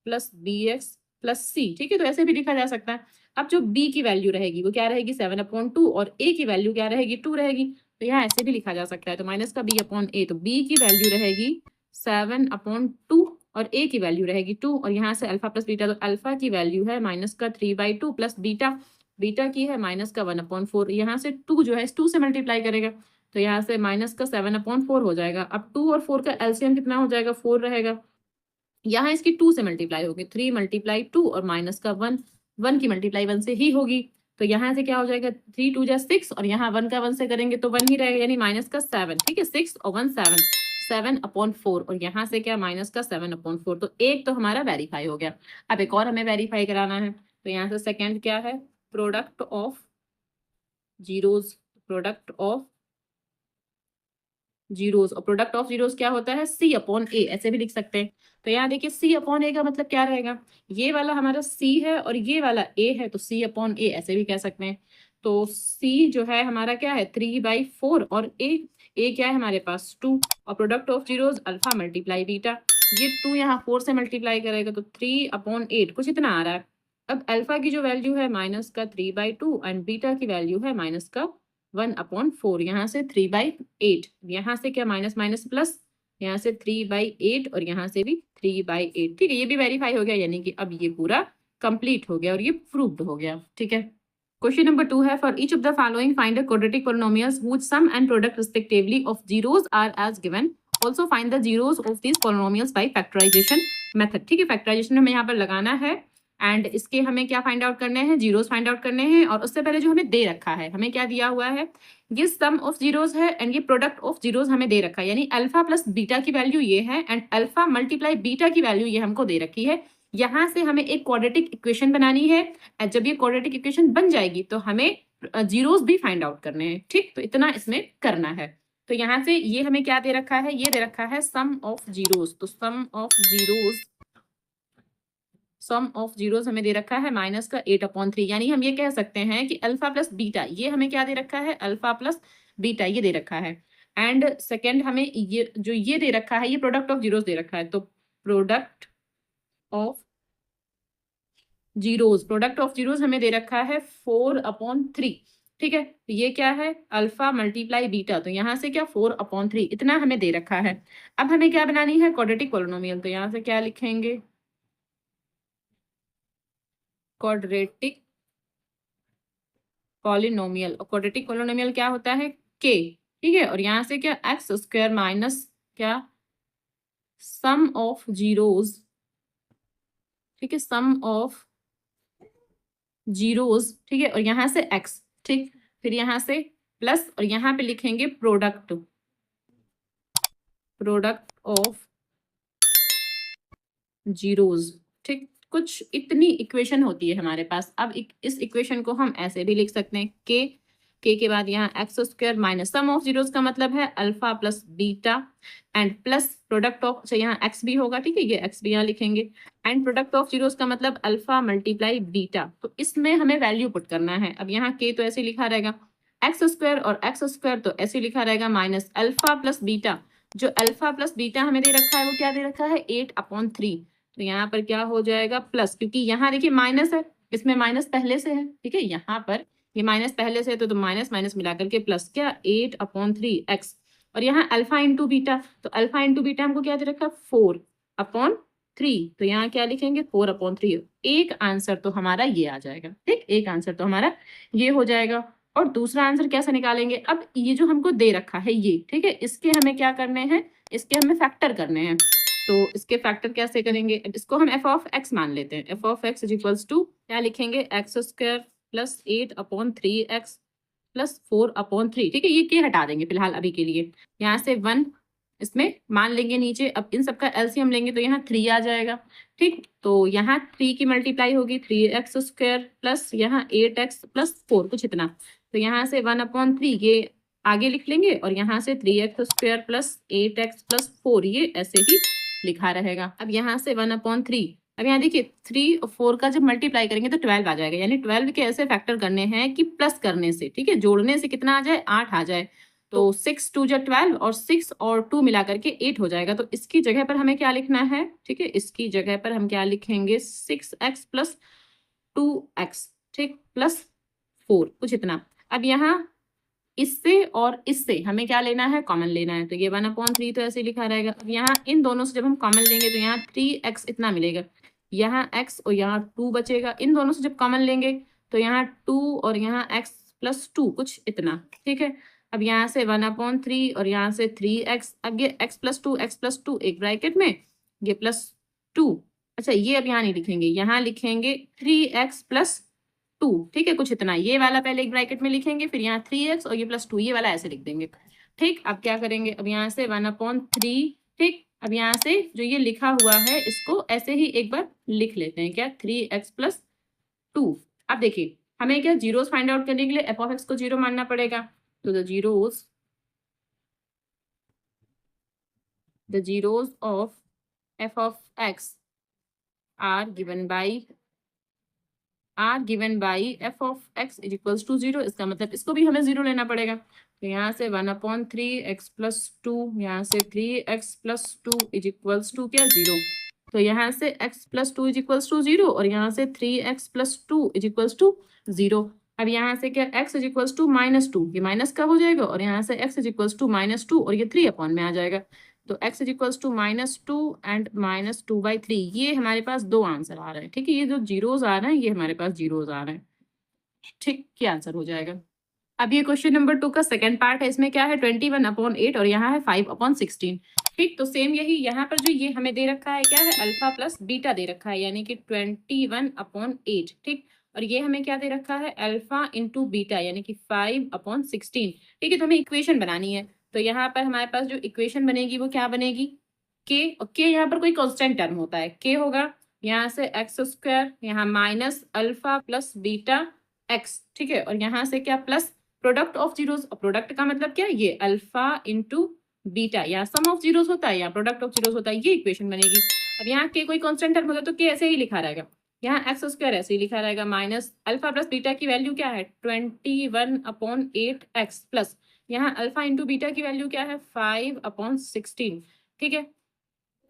plus bx plus c। ठीक है, तो ऐसे भी लिखा जा सकता है। अब जो b की वैल्यू रहेगी वो क्या रहेगी 7/2 और a की वैल्यू क्या रहेगी 2 रहेगी। तो यहाँ ऐसे भी लिखा जा सकता है। तो माइनस का b/a, तो b की वैल्यू रहेगी 7/2 और a की वैल्यू रहेगी 2 और यहाँ से अल्फा प्लस बीटा, तो अल्फा की वैल्यू है माइनस का 3/2 प्लस बीटा की है माइनस का 1/4। यहाँ से 2 जो है 2 से मल्टीप्लाई करेगा तो यहाँ से माइनस का 7/4 हो जाएगा। अब 2 और 4 का एलसीएम कितना हो जाएगा, 4 रहेगा। यहाँ इसकी 2 से मल्टीप्लाई होगी, 3 × 2 और माइनस का 1 की मल्टीप्लाई 1 से ही होगी। तो यहाँ से क्या हो जाएगा 3 2 6 और यहाँ 1 का 1 से करेंगे तो 1 ही रहेगा, यानी माइनस का 7। ठीक है, 6 और 1 7/4 और यहाँ से क्या माइनस का 7/4। तो एक तो हमारा वेरीफाई हो गया। अब एक और हमें वेरीफाई कराना है। तो यहाँ से सेकेंड क्या है, प्रोडक्ट ऑफ जीरोज। और प्रोडक्ट ऑफ जीरोज क्या होता है, c/a, ऐसे भी लिख सकते हैं। तो यहाँ देखिए c/a का मतलब क्या रहेगा, ये वाला हमारा c है और ये वाला a है, तो c/a ऐसे भी कह सकते हैं। तो c जो है हमारा क्या है 3/4 और a क्या है हमारे पास 2 और product of zeros alpha multiply beta. ये 2 यहाँ 4 से मल्टीप्लाई करेगा तो 3/8 कुछ इतना आ रहा है। अब अल्फा की जो वैल्यू है माइनस का 3/2 एंड बीटा की वैल्यू है माइनस का 1/4। यहाँ से 3/8, यहाँ से क्या माइनस माइनस प्लस, यहाँ से 3/8 और यहाँ से भी 3/8। ठीक है, ये भी वेरीफाई हो गया, यानी कि अब ये पूरा कंप्लीट हो गया और ये प्रूव्ड हो गया। ठीक है, क्वेश्चन नंबर 2 है, for each of the following find the quadratic polynomials which sum and product respectively of zeros are as given, also find the zeros of these polynomials by factorization method. ठीक है, factorisation हमें यहाँ पर लगाना है and इसके हमें क्या फाइंड आउट करने हैं, जीरोस फाइंड आउट करने हैं। और उससे पहले जो हमें दे रखा है, हमें क्या दिया हुआ है, ये सम ऑफ जीरोस है एंड ये प्रोडक्ट ऑफ जीरोस हमें दे रखा है, यानी अल्फा प्लस बीटा की वैल्यू ये है एंड अल्फा मल्टीप्लाई बीटा की वैल्यू ये हमको दे रखी है। यहाँ से हमें एक क्वाड्रेटिक इक्वेशन बनानी है और जब ये क्वाड्रेटिक इक्वेशन बन जाएगी तो हमें जीरोस भी फाइंड आउट करने हैं। ठीक, तो इतना इसमें करना है। तो यहाँ से ये हमें क्या दे रखा है, ये दे रखा है सम ऑफ जीरोस। तो सम ऑफ जीरोस हमें दे रखा है माइनस का 8/3, यानी हम ये कह सकते हैं कि अल्फा प्लस बीटा, ये हमें क्या दे रखा है, अल्फा प्लस बीटा ये दे रखा है। एंड सेकेंड हमें ये जो ये दे रखा है, ये प्रोडक्ट ऑफ जीरोस दे रखा है। तो प्रोडक्ट ऑफ जीरोस हमें दे रखा है 4/3। ठीक है, तो ये क्या है, अल्फा मल्टीप्लाई बीटा, तो यहाँ से क्या 4/3 इतना हमें दे रखा है। अब हमें क्या बनानी है, क्वाड्रेटिक पॉलिनोमियल। तो यहाँ से क्या लिखेंगे, क्वाड्रेटिक पॉलिनोमियल। और क्वाड्रेटिक पॉलिनोमियल क्या होता है, के। ठीक है, और यहाँ से क्या x² माइनस क्या सम ऑफ जीरोस। ठीक है, सम ऑफ जीरोस। ठीक है, और यहाँ से x। ठीक, फिर यहाँ से प्लस और यहाँ पे लिखेंगे प्रोडक्ट ऑफ जीरोस। ठीक, कुछ इतनी इक्वेशन होती है हमारे पास। अब इस इक्वेशन को हम ऐसे भी लिख सकते हैं, के के बाद यहाँ x² minus sum of zeros का मतलब है alpha plus beta and plus product of, अच्छा यहाँ x भी होगा। ठीक है, ये x भी यहाँ लिखेंगे एंड प्रोडक्ट ऑफ जीरोस का मतलब अल्फा मल्टीप्लाई बीटा। तो इसमें हमें वैल्यू पुट करना है। अब यहाँ k तो ऐसे लिखा रहेगा, x² और x² तो ऐसे लिखा रहेगा माइनस अल्फा प्लस बीटा। जो अल्फा प्लस बीटा हमें दे रखा है वो क्या दे रखा है 8/3। तो यहाँ पर क्या हो जाएगा प्लस, क्योंकि यहाँ देखिए माइनस है, इसमें माइनस पहले से है। ठीक है, यहाँ पर ये माइनस पहले से है तो माइनस माइनस मिला करके प्लस क्या 8/3x और यहाँ अल्फा इंटू बीटा। तो अल्फा इंटू बीटा हमको क्या दे रखा है 4/3। 3, तो यहाँ क्या लिखेंगे 4/3। एक आंसर तो हमारा ये आ जाएगा। ठीक, एक आंसर तो हमारा ये हो जाएगा। और दूसरा आंसर कैसे निकालेंगे? अब ये जो हमको दे रखा है ये, ठीक है, इसके हमें क्या करने हैं, इसके हमें फैक्टर करने हैं। तो इसके फैक्टर कैसे करेंगे? इसको हम एफ ऑफ एक्स मान लेते हैं। F of X is equals to क्या लिखेंगे, x square plus 8/3x plus 4/3। ठीक है, ये के हटा देंगे फिलहाल अभी के लिए। यहाँ से 1 इसमें मान लेंगे नीचे। अब इन सबका एलसीएम लेंगे तो यहाँ 3 आ जाएगा। ठीक, तो यहाँ 3 की मल्टीप्लाई होगी 3x स्क्वायर प्लस यहाँ 8x प्लस 4, कुछ इतना। तो यहाँ से 1/3 ये आगे लिख लेंगे और यहाँ से 3x square plus 8x plus 4 ये ऐसे ही लिखा रहेगा। अब यहाँ से 1/3, अब यहाँ देखिए 3 और 4 का जब मल्टीप्लाई करेंगे तो 12 आ जाएगा। यानी 12 के ऐसे फैक्टर करने हैं कि प्लस करने से, ठीक है, जोड़ने से कितना आ जाए, 8 आ जाए। तो 6 2 जा 12 और 6 और 2 मिला करके 8 हो जाएगा। तो इसकी जगह पर हमें क्या लिखना है, ठीक है, इसकी जगह पर हम क्या लिखेंगे 6x प्लस 2x, ठीक, प्लस 4, कुछ इतना। अब यहाँ इससे और इससे हमें क्या लेना है, कॉमन लेना है। तो ये 1/3 तो ऐसे लिखा रहेगा। अब यहाँ इन दोनों से जब हम कॉमन लेंगे तो यहाँ 3x इतना मिलेगा, यहाँ x और यहाँ 2 बचेगा। इन दोनों से जब कॉमन लेंगे तो यहाँ 2 और यहाँ x प्लस 2, कुछ इतना। ठीक है, अब यहाँ से 1/3 और यहाँ से 3x। अब ये x प्लस 2 एक ब्रैकेट में, ये प्लस 2। अच्छा, ये अब यहाँ नहीं लिखेंगे, यहाँ लिखेंगे 3x प्लस 2। ठीक है, कुछ इतना। ये वाला पहले एक ब्रैकेट में लिखेंगे, फिर यहाँ 3x और ये प्लस 2, ये वाला ऐसे लिख देंगे। ठीक, अब क्या करेंगे, अब यहाँ से 1/3। ठीक, अब यहाँ से जो ये लिखा हुआ है इसको ऐसे ही एक बार लिख लेते हैं, क्या 3x प्लस 2। अब देखिए हमें क्या जीरोस फाइंड आउट करने के लिए एफ ऑफ एक्स को 0 मानना पड़ेगा। तो the zeros of F of X are given by F of X is equals to 0। इसका मतलब इसको भी हमें 0 लेना पड़ेगा। तो यहाँ से 1/3 x प्लस 2, यहाँ से 3x plus 2 is equals to क्या 0। तो यहाँ से x plus 2 is equals to 0 और यहाँ से 3x plus 2 is equals to 0। अब यहाँ से क्या x इज इक्वल्स टू -2, ये माइनस का हो जाएगा और यहाँ से x इज इक्वल्स टू -2 और ये 3 अपॉन में आ जाएगा। तो x is equals to -2 and -2/3। ये हमारे पास दो आंसर आ रहे हैं। ठीक है, ये जो जीरोस आ रहे हैं ये हमारे पास जीरोस आ रहे हैं। ठीक, क्या आंसर हो जाएगा। अब ये क्वेश्चन नंबर 2 का सेकंड पार्ट है। इसमें क्या है 21/8 और यहाँ है 5/16। ठीक, तो सेम यही यहाँ पर जो ये हमें दे रखा है क्या है, अल्फा प्लस बीटा दे रखा है, यानी कि 21/8। ठीक, और ये हमें क्या दे रखा है, अल्फा इंटू बीटा यानी कि 5/16। ठीक है, तो हमें इक्वेशन बनानी है। तो यहाँ पर हमारे पास जो इक्वेशन बनेगी वो क्या बनेगी, के। और के यहाँ पर कोई कांस्टेंट टर्म होता है, के होगा यहाँ से एक्स स्क्वायर, यहाँ minus alpha plus beta x. ठीक है, और यहाँ से क्या plus product of zeros. Product का मतलब क्या, ये अल्फा इंटू बीटा, या सम ऑफ जीरोस होता है या प्रोडक्ट ऑफ जीरोस होता है, ये इक्वेशन बनेगी। अब यहाँ के कोई कांस्टेंट टर्म होगा तो के ऐसे ही लिखा रहेगा, यहाँ एक्स स्क्वायर ऐसे ही लिखा रहेगा, माइनस अल्फा प्लस बीटा की वैल्यू क्या है 21/8x प्लस यहाँ अल्फा इंटू बीटा की वैल्यू क्या है 5/16। ठीक है,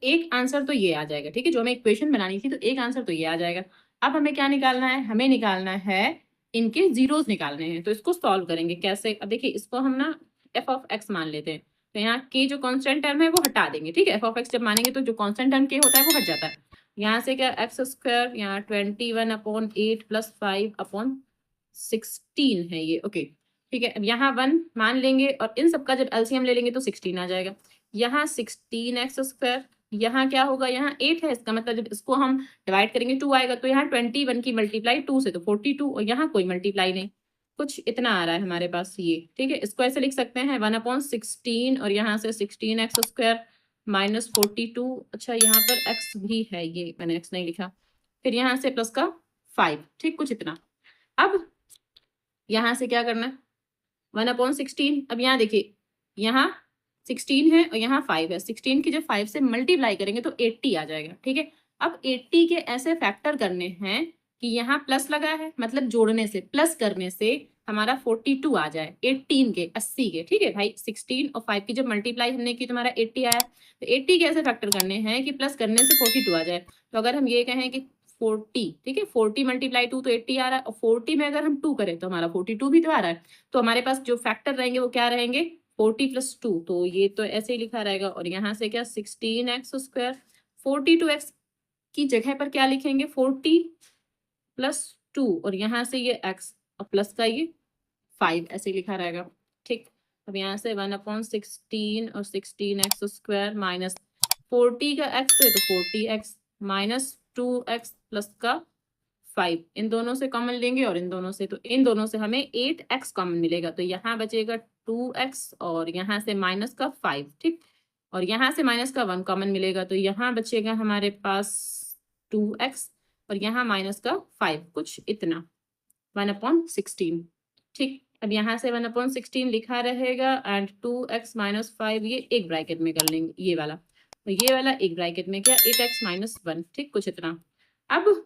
एक आंसर तो ये आ जाएगा। ठीक है, जो हमें इक्वेशन बनानी थी तो एक आंसर तो ये आ जाएगा। अब हमें क्या निकालना है, हमें निकालना है इनके जीरोस निकालने हैं। तो इसको सॉल्व करेंगे कैसे। अब देखिए इसको हम ना एफ ऑफ एक्स मान लेते हैं। तो यहाँ के जो कांस्टेंट टर्म है वो हटा देंगे। ठीक है, एफ ऑफ एक्स जब मानेंगे तो जो कांस्टेंट टर्म के होता है वो हट जाता है। यहाँ से क्या एक्स स्क्वायर, यहाँ 21/8 प्लस 5/16 है ये। ओके, ठीक है, अब यहाँ 1 मान लेंगे और इन सबका जब एलसीएम ले लेंगे तो 16 आ जाएगा। यहाँ 16x स्क्वायर, यहाँ क्या होगा, यहाँ 8 है, इसका मतलब जब इसको हम डिवाइड करेंगे 2 आएगा। तो यहाँ 21 की मल्टीप्लाई 2 से तो 42 और यहाँ कोई मल्टीप्लाई नहीं, कुछ इतना आ रहा है हमारे पास ये। ठीक है, इसको ऐसे लिख सकते हैं 1/16 और यहाँ से 16x स्क्वायर माइनस 42। अच्छा, यहाँ पर x भी है, ये मैंने x नहीं लिखा। फिर यहाँ से प्लस का 5। ठीक, कुछ इतना। अब यहाँ से क्या करना है 1/16। अब यहाँ देखिए यहाँ 16 है और यहाँ 5 है। 16 की जब 5 से मल्टीप्लाई करेंगे तो 80 आ जाएगा। ठीक है, अब 80 के ऐसे फैक्टर करने हैं कि यहाँ प्लस लगा है, मतलब जोड़ने से प्लस करने से हमारा 42 आ जाए 18 के 80 के। ठीक है भाई, 16 और 5 की जब मल्टीप्लाई हमने की तो हमारा 80 आया। तो 80 के ऐसे फैक्टर करने हैं कि प्लस करने से 42 आ जाए। तो अगर हम ये कहें कि 40, ठीक है, 40 मल्टीप्लाई 2 तो 80 आ रहा है और 40 में अगर हम 2 करें तो हमारा 42 भी तो आ रहा है। तो हमारे पास जो फैक्टर रहेंगे वो क्या रहेंगे 40 प्लस 2। तो ये तो ऐसे ही लिखा रहेगा और यहाँ से क्या 16x स्क्वायर 42x की जगह पर क्या लिखेंगे 40 प्लस 2 और यहाँ से ये x और प्लस का ये 5 ऐसे लिखा रहेगा। ठीक, अब यहाँ से 1/16 और 16x² माइनस 40 का x तो ये तो 40x माइनस 2x प्लस का 5 इन दोनों से कॉमन लेंगे और इन दोनों से, तो इन दोनों से हमें 8x कॉमन मिलेगा, तो यहाँ बचेगा 2x और यहाँ से माइनस का 5। ठीक, और यहाँ से माइनस का 1 कॉमन मिलेगा, तो यहाँ बचेगा हमारे पास 2x और यहाँ माइनस का 5 कुछ इतना 1/16। ठीक, अब यहाँ से 1/16 लिखा रहेगा एंड 2x माइनस 5 ये एक ब्रैकेट में कर लेंगे ये वाला, तो ये वाला एक ब्रैकेट में क्या 8x माइनस 1। ठीक, कुछ इतना। अब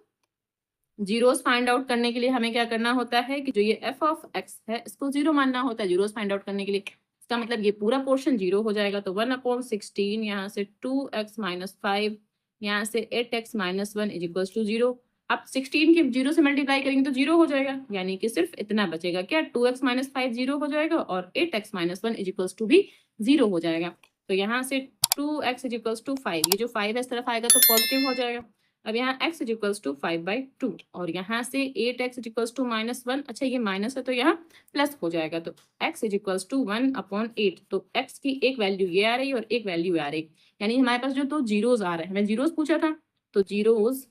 जीरोस फाइंड आउट करने के लिए हमें क्या करना होता है कि जो ये f ऑफ x है इसको जीरो मानना होता है जीरोस फाइंड आउट करने के लिए। इसका मतलब ये पूरा पोर्शन जीरो हो जाएगा, तो 1/16 यहाँ से 2x माइनस 5 यहाँ से 8x minus 1 is equals to 0। अब 16 के जीरो से मल्टीप्लाई करेंगे तो जीरो हो जाएगा, यानी कि सिर्फ इतना बचेगा क्या 2x माइनस 5 जीरो हो जाएगा और 8x minus 1 is equals to भी जीरो हो जाएगा। तो यहाँ से 2x इज इक्वल्स टू 5, ये जो 5 इस तरफ आएगा तो पॉजिटिव हो जाएगा। अब यहाँ x इज इक्वल्स टू 5/2 और यहाँ से 8x is equals to minus 1, अच्छा ये माइनस है तो यहाँ प्लस हो जाएगा, तो x इज इक्वल्स टू 1/8। तो x की एक वैल्यू ये आ रही है और एक वैल्यू आ रही, यानी हमारे पास जो तो जीरोस आ रहे हैं, हमें जीरोस पूछा था, तो जीरोस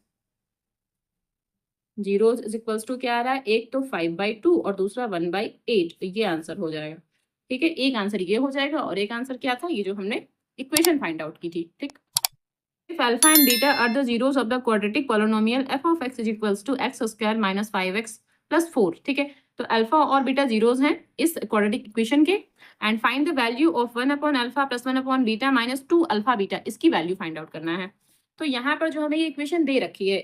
इज इक्वल्स टू क्या आ रहा है, एक तो 5/2 और दूसरा 1/8, तो ये आंसर हो जाएगा। ठीक है, एक आंसर ये हो जाएगा और एक आंसर क्या था, ये जो हमने इक्वेशन फाइंड आउट की थी। ठीक, if alpha and beta are the zeros of the quadratic polynomial f of x is equals to x² minus 5x plus 4। ठीक है, तो अल्फा और बीटा जीरोस हैं इस क्वाड्रेटिक इक्वेशन के, and find the value of 1/अल्फा plus 1/बीटा minus 2 alpha beta, इसकी वैल्यू फाइंड आउट करना है। तो यहाँ पर जो हमें ये इक्वेशन दे रखी है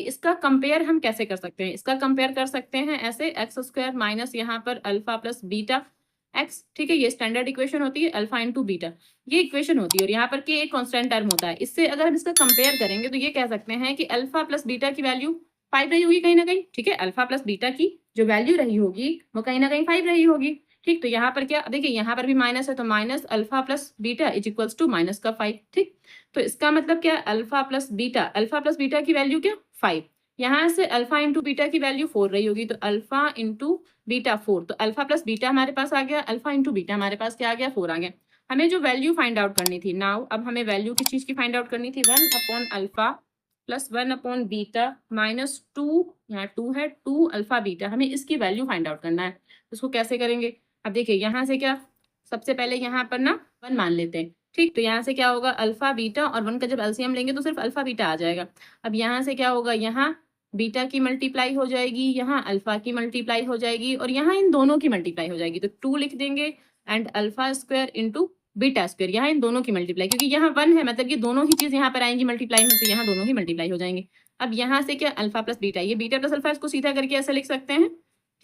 इसका कंपेयर हम कैसे कर सकते हैं, इसका कंपेयर कर सकते हैं ऐसे x² माइनस यहाँ पर अल्फा प्लस बीटा एक्स। ठीक है, ये स्टैंडर्ड इक्वेशन होती है अल्फा इंटू बीटा, ये इक्वेशन होती है और यहाँ पर के एक कांस्टेंट टर्म होता है। इससे अगर हम इसका कंपेयर करेंगे तो ये कह सकते हैं कि अल्फा प्लस बीटा की वैल्यू 5 रही होगी कहीं ना कहीं। ठीक है, अल्फा प्लस बीटा की जो वैल्यू रही होगी वो कहीं ना कहीं 5 रही होगी। ठीक, तो यहाँ पर क्या देखिए, यहाँ पर भी माइनस है तो minus alpha plus beta is equals to minus का 5। ठीक, तो इसका मतलब क्या, अल्फा प्लस बीटा की वैल्यू क्या 5, यहाँ से अल्फा इंटू बीटा की वैल्यू 4 रही होगी, तो अल्फा इंटू बीटा 4, तो अल्फा प्लस बीटा हमारे पास आ गया, अल्फा इंटू बीटा हमारे पास क्या आ गया 4 आ गया। हमें जो वैल्यू फाइंड आउट करनी थी नाउ, अब हमें वैल्यू किस चीज की फाइंड आउट करनी थी, 1/अल्फा प्लस 1/बीटा माइनस 2, यहाँ 2 है 2 अल्फा बीटा, हमें इसकी वैल्यू फाइंड आउट करना है। इसको कैसे करेंगे, अब देखिए यहाँ से क्या, सबसे पहले यहाँ पर ना 1 मान लेते हैं। ठीक, तो यहाँ से क्या होगा अल्फा बीटा और 1 का जब एलसीएम लेंगे तो सिर्फ अल्फा बीटा आ जाएगा। अब यहाँ से क्या होगा, यहाँ बीटा की मल्टीप्लाई हो जाएगी, यहाँ अल्फा की मल्टीप्लाई हो जाएगी और यहाँ इन दोनों की मल्टीप्लाई हो जाएगी, तो 2 लिख देंगे and alpha square into beta square, यहाँ इन दोनों की मल्टीप्लाई, क्योंकि यहाँ 1 है मतलब ये दोनों ही चीज यहाँ पर आएंगी मल्टीप्लाई में, तो यहाँ दोनों ही मल्टीप्लाई हो जाएंगे। अब यहाँ से क्या अल्फा प्लस बीटा, ये बीटा प्लस अल्फा, इसको सीधा करके ऐसे लिख सकते हैं।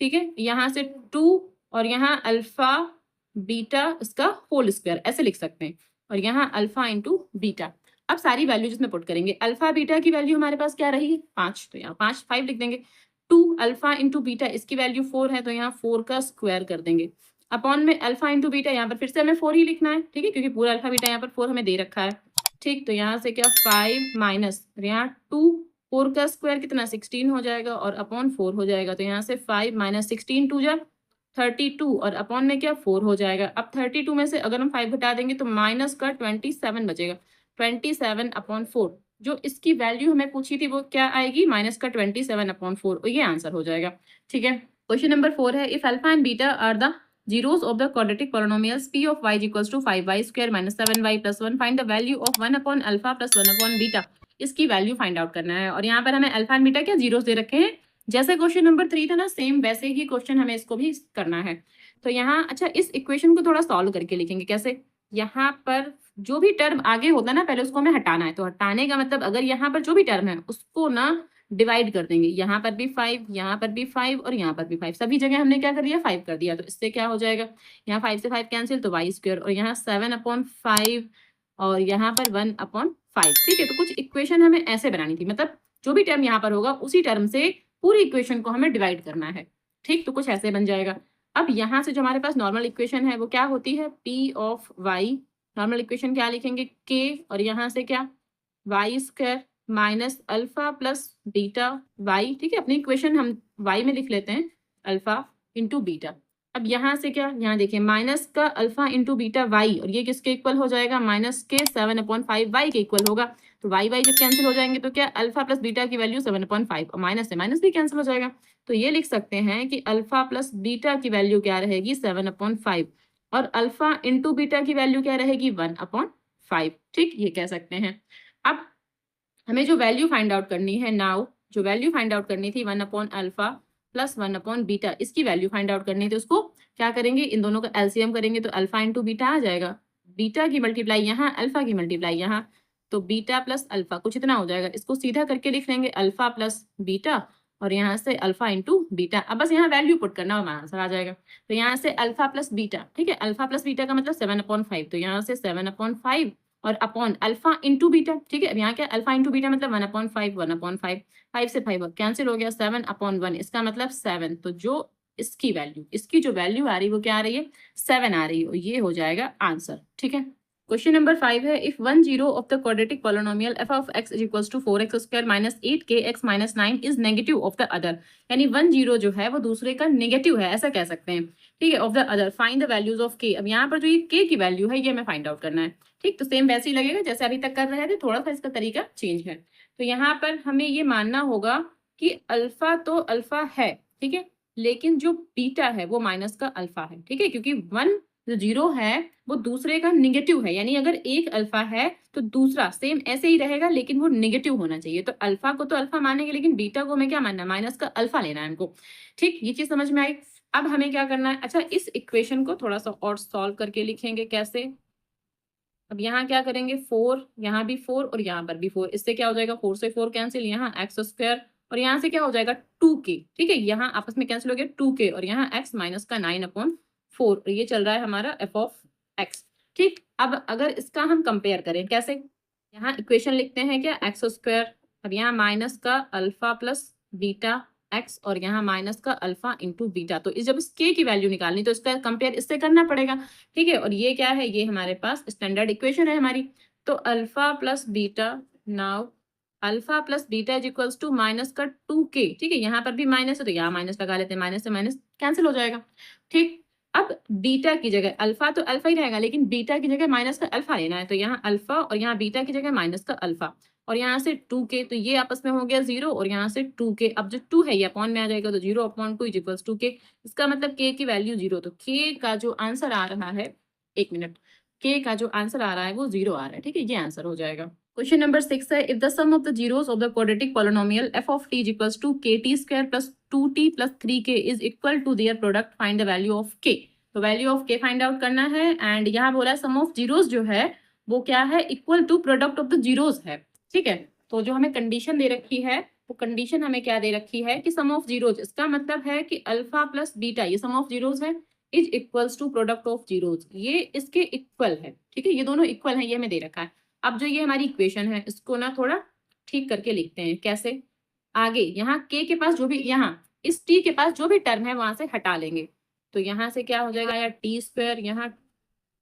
ठीक है, यहाँ से 2 और यहाँ अल्फा बीटा इसका होल स्क्वायर ऐसे लिख सकते हैं, और यहाँ अल्फा इंटू बीटा। अब सारी वैल्यू जिसमें पुट करेंगे, अल्फा बीटा की वैल्यू हमारे पास क्या रही है 5, तो यहाँ 5 लिख देंगे। 2 अल्फा इंटू बीटा इसकी वैल्यू 4 है, तो यहाँ 4 का स्क्वायर कर देंगे अपॉन में अल्फा इंटू बीटा, यहाँ पर फिर से हमें 4 ही लिखना है। ठीक है, क्योंकि पूरा अल्फा बीटा यहाँ पर 4 हमें दे रखा है। ठीक, तो यहाँ से क्या 5 माइनस यहाँ 2, 4 का स्क्वायर कितना 16 हो जाएगा और अपॉन 4 हो जाएगा, तो यहाँ से 5 माइनस 16 2 जा 32 और अपॉन में क्या 4 हो जाएगा। अब 32 में से अगर हम 5 घटा देंगे तो माइनस का 27 बचेगा, 27/4, जो इसकी वैल्यू हमें पूछी थी वो क्या आएगी माइनस का 27/4, और ये आंसर हो जाएगा। ठीक है, क्वेश्चन नंबर 4 है, if alpha and beta are the zeros of the quadratic polynomials p of y is equals to 5y² minus 7y plus 1, find the value of 1/अल्फा plus 1/बीटा, इसकी वैल्यू फाइंड आउट करना है। और यहाँ पर हमें alpha and beta क्या zeros दे रखे हैं, जैसे क्वेश्चन नंबर 3 था ना सेम वैसे ही क्वेश्चन हमें इसको भी करना है। तो यहाँ अच्छा इस इक्वेशन को थोड़ा सॉल्व करके लिखेंगे कैसे, यहाँ पर जो भी टर्म आगे होता है ना पहले उसको हमें हटाना है, तो हटाने का मतलब अगर यहाँ पर जो भी टर्म है उसको ना डिवाइड कर देंगे, यहाँ पर भी 5, यहाँ पर भी 5 और यहाँ पर भी 5, सभी जगह हमने क्या कर दिया 5 कर दिया, तो इससे क्या हो जाएगा, यहाँ 5 से 5 कैंसिल तो y² और यहाँ 7/5 और यहाँ पर 1/5। ठीक है, तो कुछ इक्वेशन हमें ऐसे बनानी थी, मतलब जो भी टर्म यहाँ पर होगा उसी टर्म से पूरी इक्वेशन को हमें डिवाइड करना है। ठीक, तो कुछ ऐसे बन जाएगा। अब यहाँ से जो हमारे पास नॉर्मल इक्वेशन है वो क्या होती है, p of y, normal equation क्या लिखेंगे k और यहाँ से क्या y² minus alpha plus beta Y, ठीक है। अपनी इक्वेशन हम वाई में लिख लेते हैं, अल्फा इंटू बीटा। अब यहाँ से क्या, यहाँ देखिए माइनस का अल्फा इंटू बीटा वाई, और ये किसके इक्वल हो जाएगा, माइनस के 7/5 वाई के इक्वल होगा। तो वाई वाई जब कैंसिल हो जाएंगे तो क्या, अल्फा प्लस बीटा की वैल्यू 7/5, और माइनस से माइनस भी कैंसिल हो जाएगा। तो ये लिख सकते हैं कि अल्फा प्लस बीटा की वैल्यू क्या रहेगी, 7/5, और अल्फा इंटू बीटा की वैल्यू क्या रहेगी, 1/5। ठीक, ये कह सकते हैं। अब हमें जो वैल्यू फाइंड आउट करनी है नाउ, जो वैल्यू फाइंड आउट करनी थी 1/अल्फा प्लस 1/बीटा, इसकी वैल्यू फाइंड आउट करनी थी। उसको क्या करेंगे, इन दोनों का एलसीएम करेंगे तो अल्फा इंटू बीटा आ जाएगा। बीटा की मल्टीप्लाई यहाँ, अल्फा की मल्टीप्लाई यहाँ, तो बीटा प्लस अल्फा कुछ इतना हो जाएगा। इसको सीधा करके लिख लेंगे अल्फा प्लस बीटा, और यहाँ से अल्फा इंटू बीटा। अब बस यहाँ वैल्यू पुट करना, हमारा आंसर आ जाएगा। तो यहाँ से अल्फा प्लस बीटा, ठीक है, अल्फा प्लस बीटा का मतलब 7/5, तो यहाँ से 7/5 और अपॉन अल्फा इंटू बीटा, ठीक है। अब यहाँ क्या, अल्फा इंटू बीटा मतलब 1/5, 1/5, 5 से 5 कैंसिल हो गया, 7/1, इसका मतलब 7। तो जो इसकी वैल्यू, इसकी जो वैल्यू आ रही है वो क्या आ रही है, 7 आ रही है, और ये हो जाएगा आंसर। ठीक है। क्वेश्चन नंबर 5 है, if 1 0 of the quadratic polynomial f of x is equals to 4x square minus 8kx minus 9 is negative of the other, यानी 1 0 जो है वो दूसरे का नेगेटिव है, ऐसा कह सकते हैं। ठीक है, of the other find the values of k। अब यहाँ पर जो ये k की वैल्यू है ये हमें फाइंड आउट करना है। ठीक, तो सेम वैसे ही लगेगा जैसे अभी तक कर रहे थे, थोड़ा सा इसका तरीका चेंज है। तो यहाँ पर हमें ये मानना होगा कि अल्फा तो अल्फा है, ठीक है, लेकिन जो बीटा है वो माइनस का अल्फा है। ठीक है, क्योंकि 1 जो 0 है वो दूसरे का निगेटिव है, यानी अगर एक अल्फा है तो दूसरा सेम ऐसे ही रहेगा, लेकिन वो निगेटिव होना चाहिए। तो अल्फा को तो अल्फा मानेंगे, लेकिन बीटा को हमें क्या मानना है, माइनस का अल्फा लेना है हमको। ठीक, ये चीज समझ में आई। अब हमें क्या करना है, अच्छा इस इक्वेशन को थोड़ा सा और सॉल्व करके लिखेंगे। कैसे, अब यहाँ क्या करेंगे, 4, यहाँ भी 4 और यहाँ पर भी 4, इससे क्या हो जाएगा, 4 से 4 कैंसिल, यहाँ एक्स स्क्वायर, और यहाँ से क्या हो जाएगा 2k। ठीक है, यहाँ आपस में कैंसिल हो गया 2k, और यहाँ x माइनस का 9/4, और ये चल रहा है हमारा f ऑफ x। ठीक, अब अगर इसका हम कंपेयर करें, कैसे, यहाँ इक्वेशन लिखते हैं क्या, एक्स स्क्वायर, अब यहाँ माइनस का अल्फा प्लस बीटा एक्स, और यहाँ माइनस का अल्फा इंटू बीटा। तो इस जब इस k की वैल्यू निकालनी तो इसका कंपेयर इससे करना पड़ेगा। ठीक है, और ये क्या है, ये हमारे पास स्टैंडर्ड इक्वेशन है हमारी। तो alpha plus beta, now alpha plus beta is equals to minus का 2k। ठीक है, यहाँ पर भी माइनस है तो यहाँ माइनस लगा लेते हैं, माइनस से माइनस कैंसिल हो जाएगा। ठीक, अब बीटा की जगह, अल्फा तो अल्फा ही रहेगा, लेकिन बीटा की जगह माइनस का अल्फा लेना है, तो यहाँ अल्फा और यहाँ बीटा की जगह माइनस का अल्फा, और यहाँ से 2k, तो ये आपस में हो गया 0, और यहाँ से 2k, अब जो 2 है ये अपॉन में आ जाएगा, तो 0/2 इज इक्वल्स टू k। इसका मतलब k की वैल्यू 0, तो k का जो आंसर आ रहा है, एक मिनट, k का जो आंसर आ रहा है वो 0 आ रहा है। ठीक है, ये आंसर हो जाएगा। क्वेश्चन नंबर 6 है, if the sum of the zeros of the quadratic polynomial f of t is equals to kt square plus 2t plus 3k is equal to their product, find the value of k। तो value of k find out करना है, and यहाँ बोला सम of zeros जो है वो क्या है, equal to product of the zeros है। ठीक है, तो जो हमें कंडीशन दे रखी है वो कंडीशन हमें क्या दे रखी है कि सम ऑफ जीरोस, इसका मतलब है कि अल्फा प्लस बीटा, ये सम ऑफ जीरोस है, is equals to product of zeros, ये इसके इक्वल है। ठीक है, ये दोनों इक्वल है, ये हमें दे रखा है। अब जो ये हमारी इक्वेशन है इसको ना थोड़ा ठीक करके लिखते हैं। कैसे, आगे यहाँ k के पास जो भी, यहाँ इस t के पास जो भी टर्म है वहां से हटा लेंगे, तो यहाँ से क्या हो जाएगा, या टी स्क्वायर, यहाँ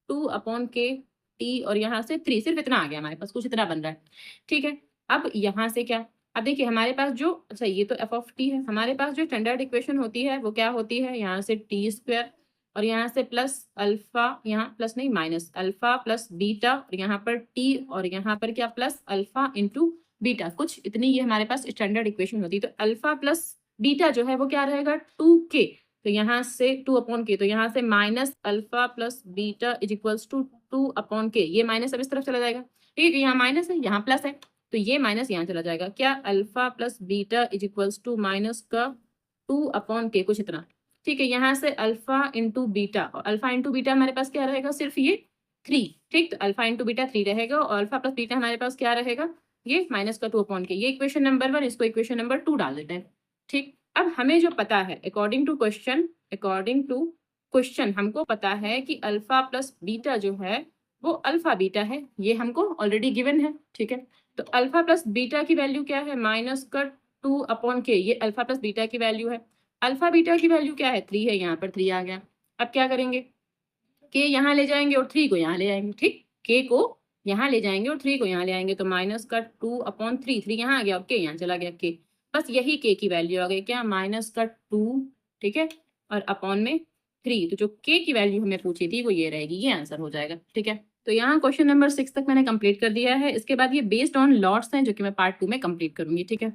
2/k t, और यहाँ से 3, सिर्फ इतना आ गया हमारे पास, कुछ इतना बन रहा है। ठीक है, अब यहाँ से क्या, अब देखिए हमारे पास जो, अच्छा ये तो f ऑफ t है, हमारे पास जो स्टैंडर्ड इक्वेशन होती है वो क्या होती है, यहाँ से टी स्क्वायर, और यहाँ से प्लस अल्फा, यहाँ प्लस नहीं माइनस अल्फा प्लस बीटा, और यहाँ पर t, और यहाँ पर क्या प्लस अल्फा इंटू बीटा, कुछ इतनी ये हमारे पास स्टैंडर्ड इक्वेशन होती है। तो अल्फा प्लस बीटा जो है वो क्या रहेगा 2k, तो यहाँ से 2/k, तो यहाँ से minus alpha plus beta is equals to 2/k, ये माइनस अब इस तरफ चला जाएगा। ठीक है, यहाँ माइनस है यहाँ प्लस है, तो ये माइनस यहाँ चला जाएगा। क्या, alpha plus beta is equals to minus का 2/k, कुछ इतना। ठीक है, यहाँ से अल्फा इंटू बीटा, और अल्फा इंटू बीटा हमारे पास क्या रहेगा, सिर्फ ये 3। ठीक, तो अल्फा इंटू बीटा 3 रहेगा, और अल्फा प्लस बीटा हमारे पास क्या रहेगा, ये माइनस का 2/k। ये इक्वेशन नंबर 1, इसको इक्वेशन नंबर 2 डाल देते हैं। ठीक, अब हमें जो पता है अकॉर्डिंग टू क्वेश्चन हमको पता है कि अल्फा प्लस बीटा जो है वो अल्फा बीटा है, ये हमको ऑलरेडी गिवन है। ठीक है, तो अल्फा प्लस बीटा की वैल्यू क्या है, माइनस का 2/k, ये अल्फा प्लस बीटा की वैल्यू है। अल्फा बीटा की वैल्यू क्या है, 3 है, यहाँ पर 3 आ गया। अब क्या करेंगे, k यहाँ ले जाएंगे और 3 को यहाँ ले जाएंगे। ठीक, k को यहाँ ले जाएंगे और 3 को यहाँ ले आएंगे, तो माइनस का 2/3, 3 यहाँ आ गया और के यहाँ चला गया, के बस यही के की वैल्यू आ गई क्या, माइनस का 2, ठीक है, और अपॉन में 3, तो जो के की वैल्यू हमें पूछी थी वो ये रहेगी, ये आंसर हो जाएगा। ठीक है, तो यहाँ क्वेश्चन नंबर 6 तक मैंने कंप्लीट कर दिया है। इसके बाद ये बेस्ड ऑन लॉट्स हैं जो कि मैं पार्ट 2 में कंप्लीट करूंगी। ठीक है।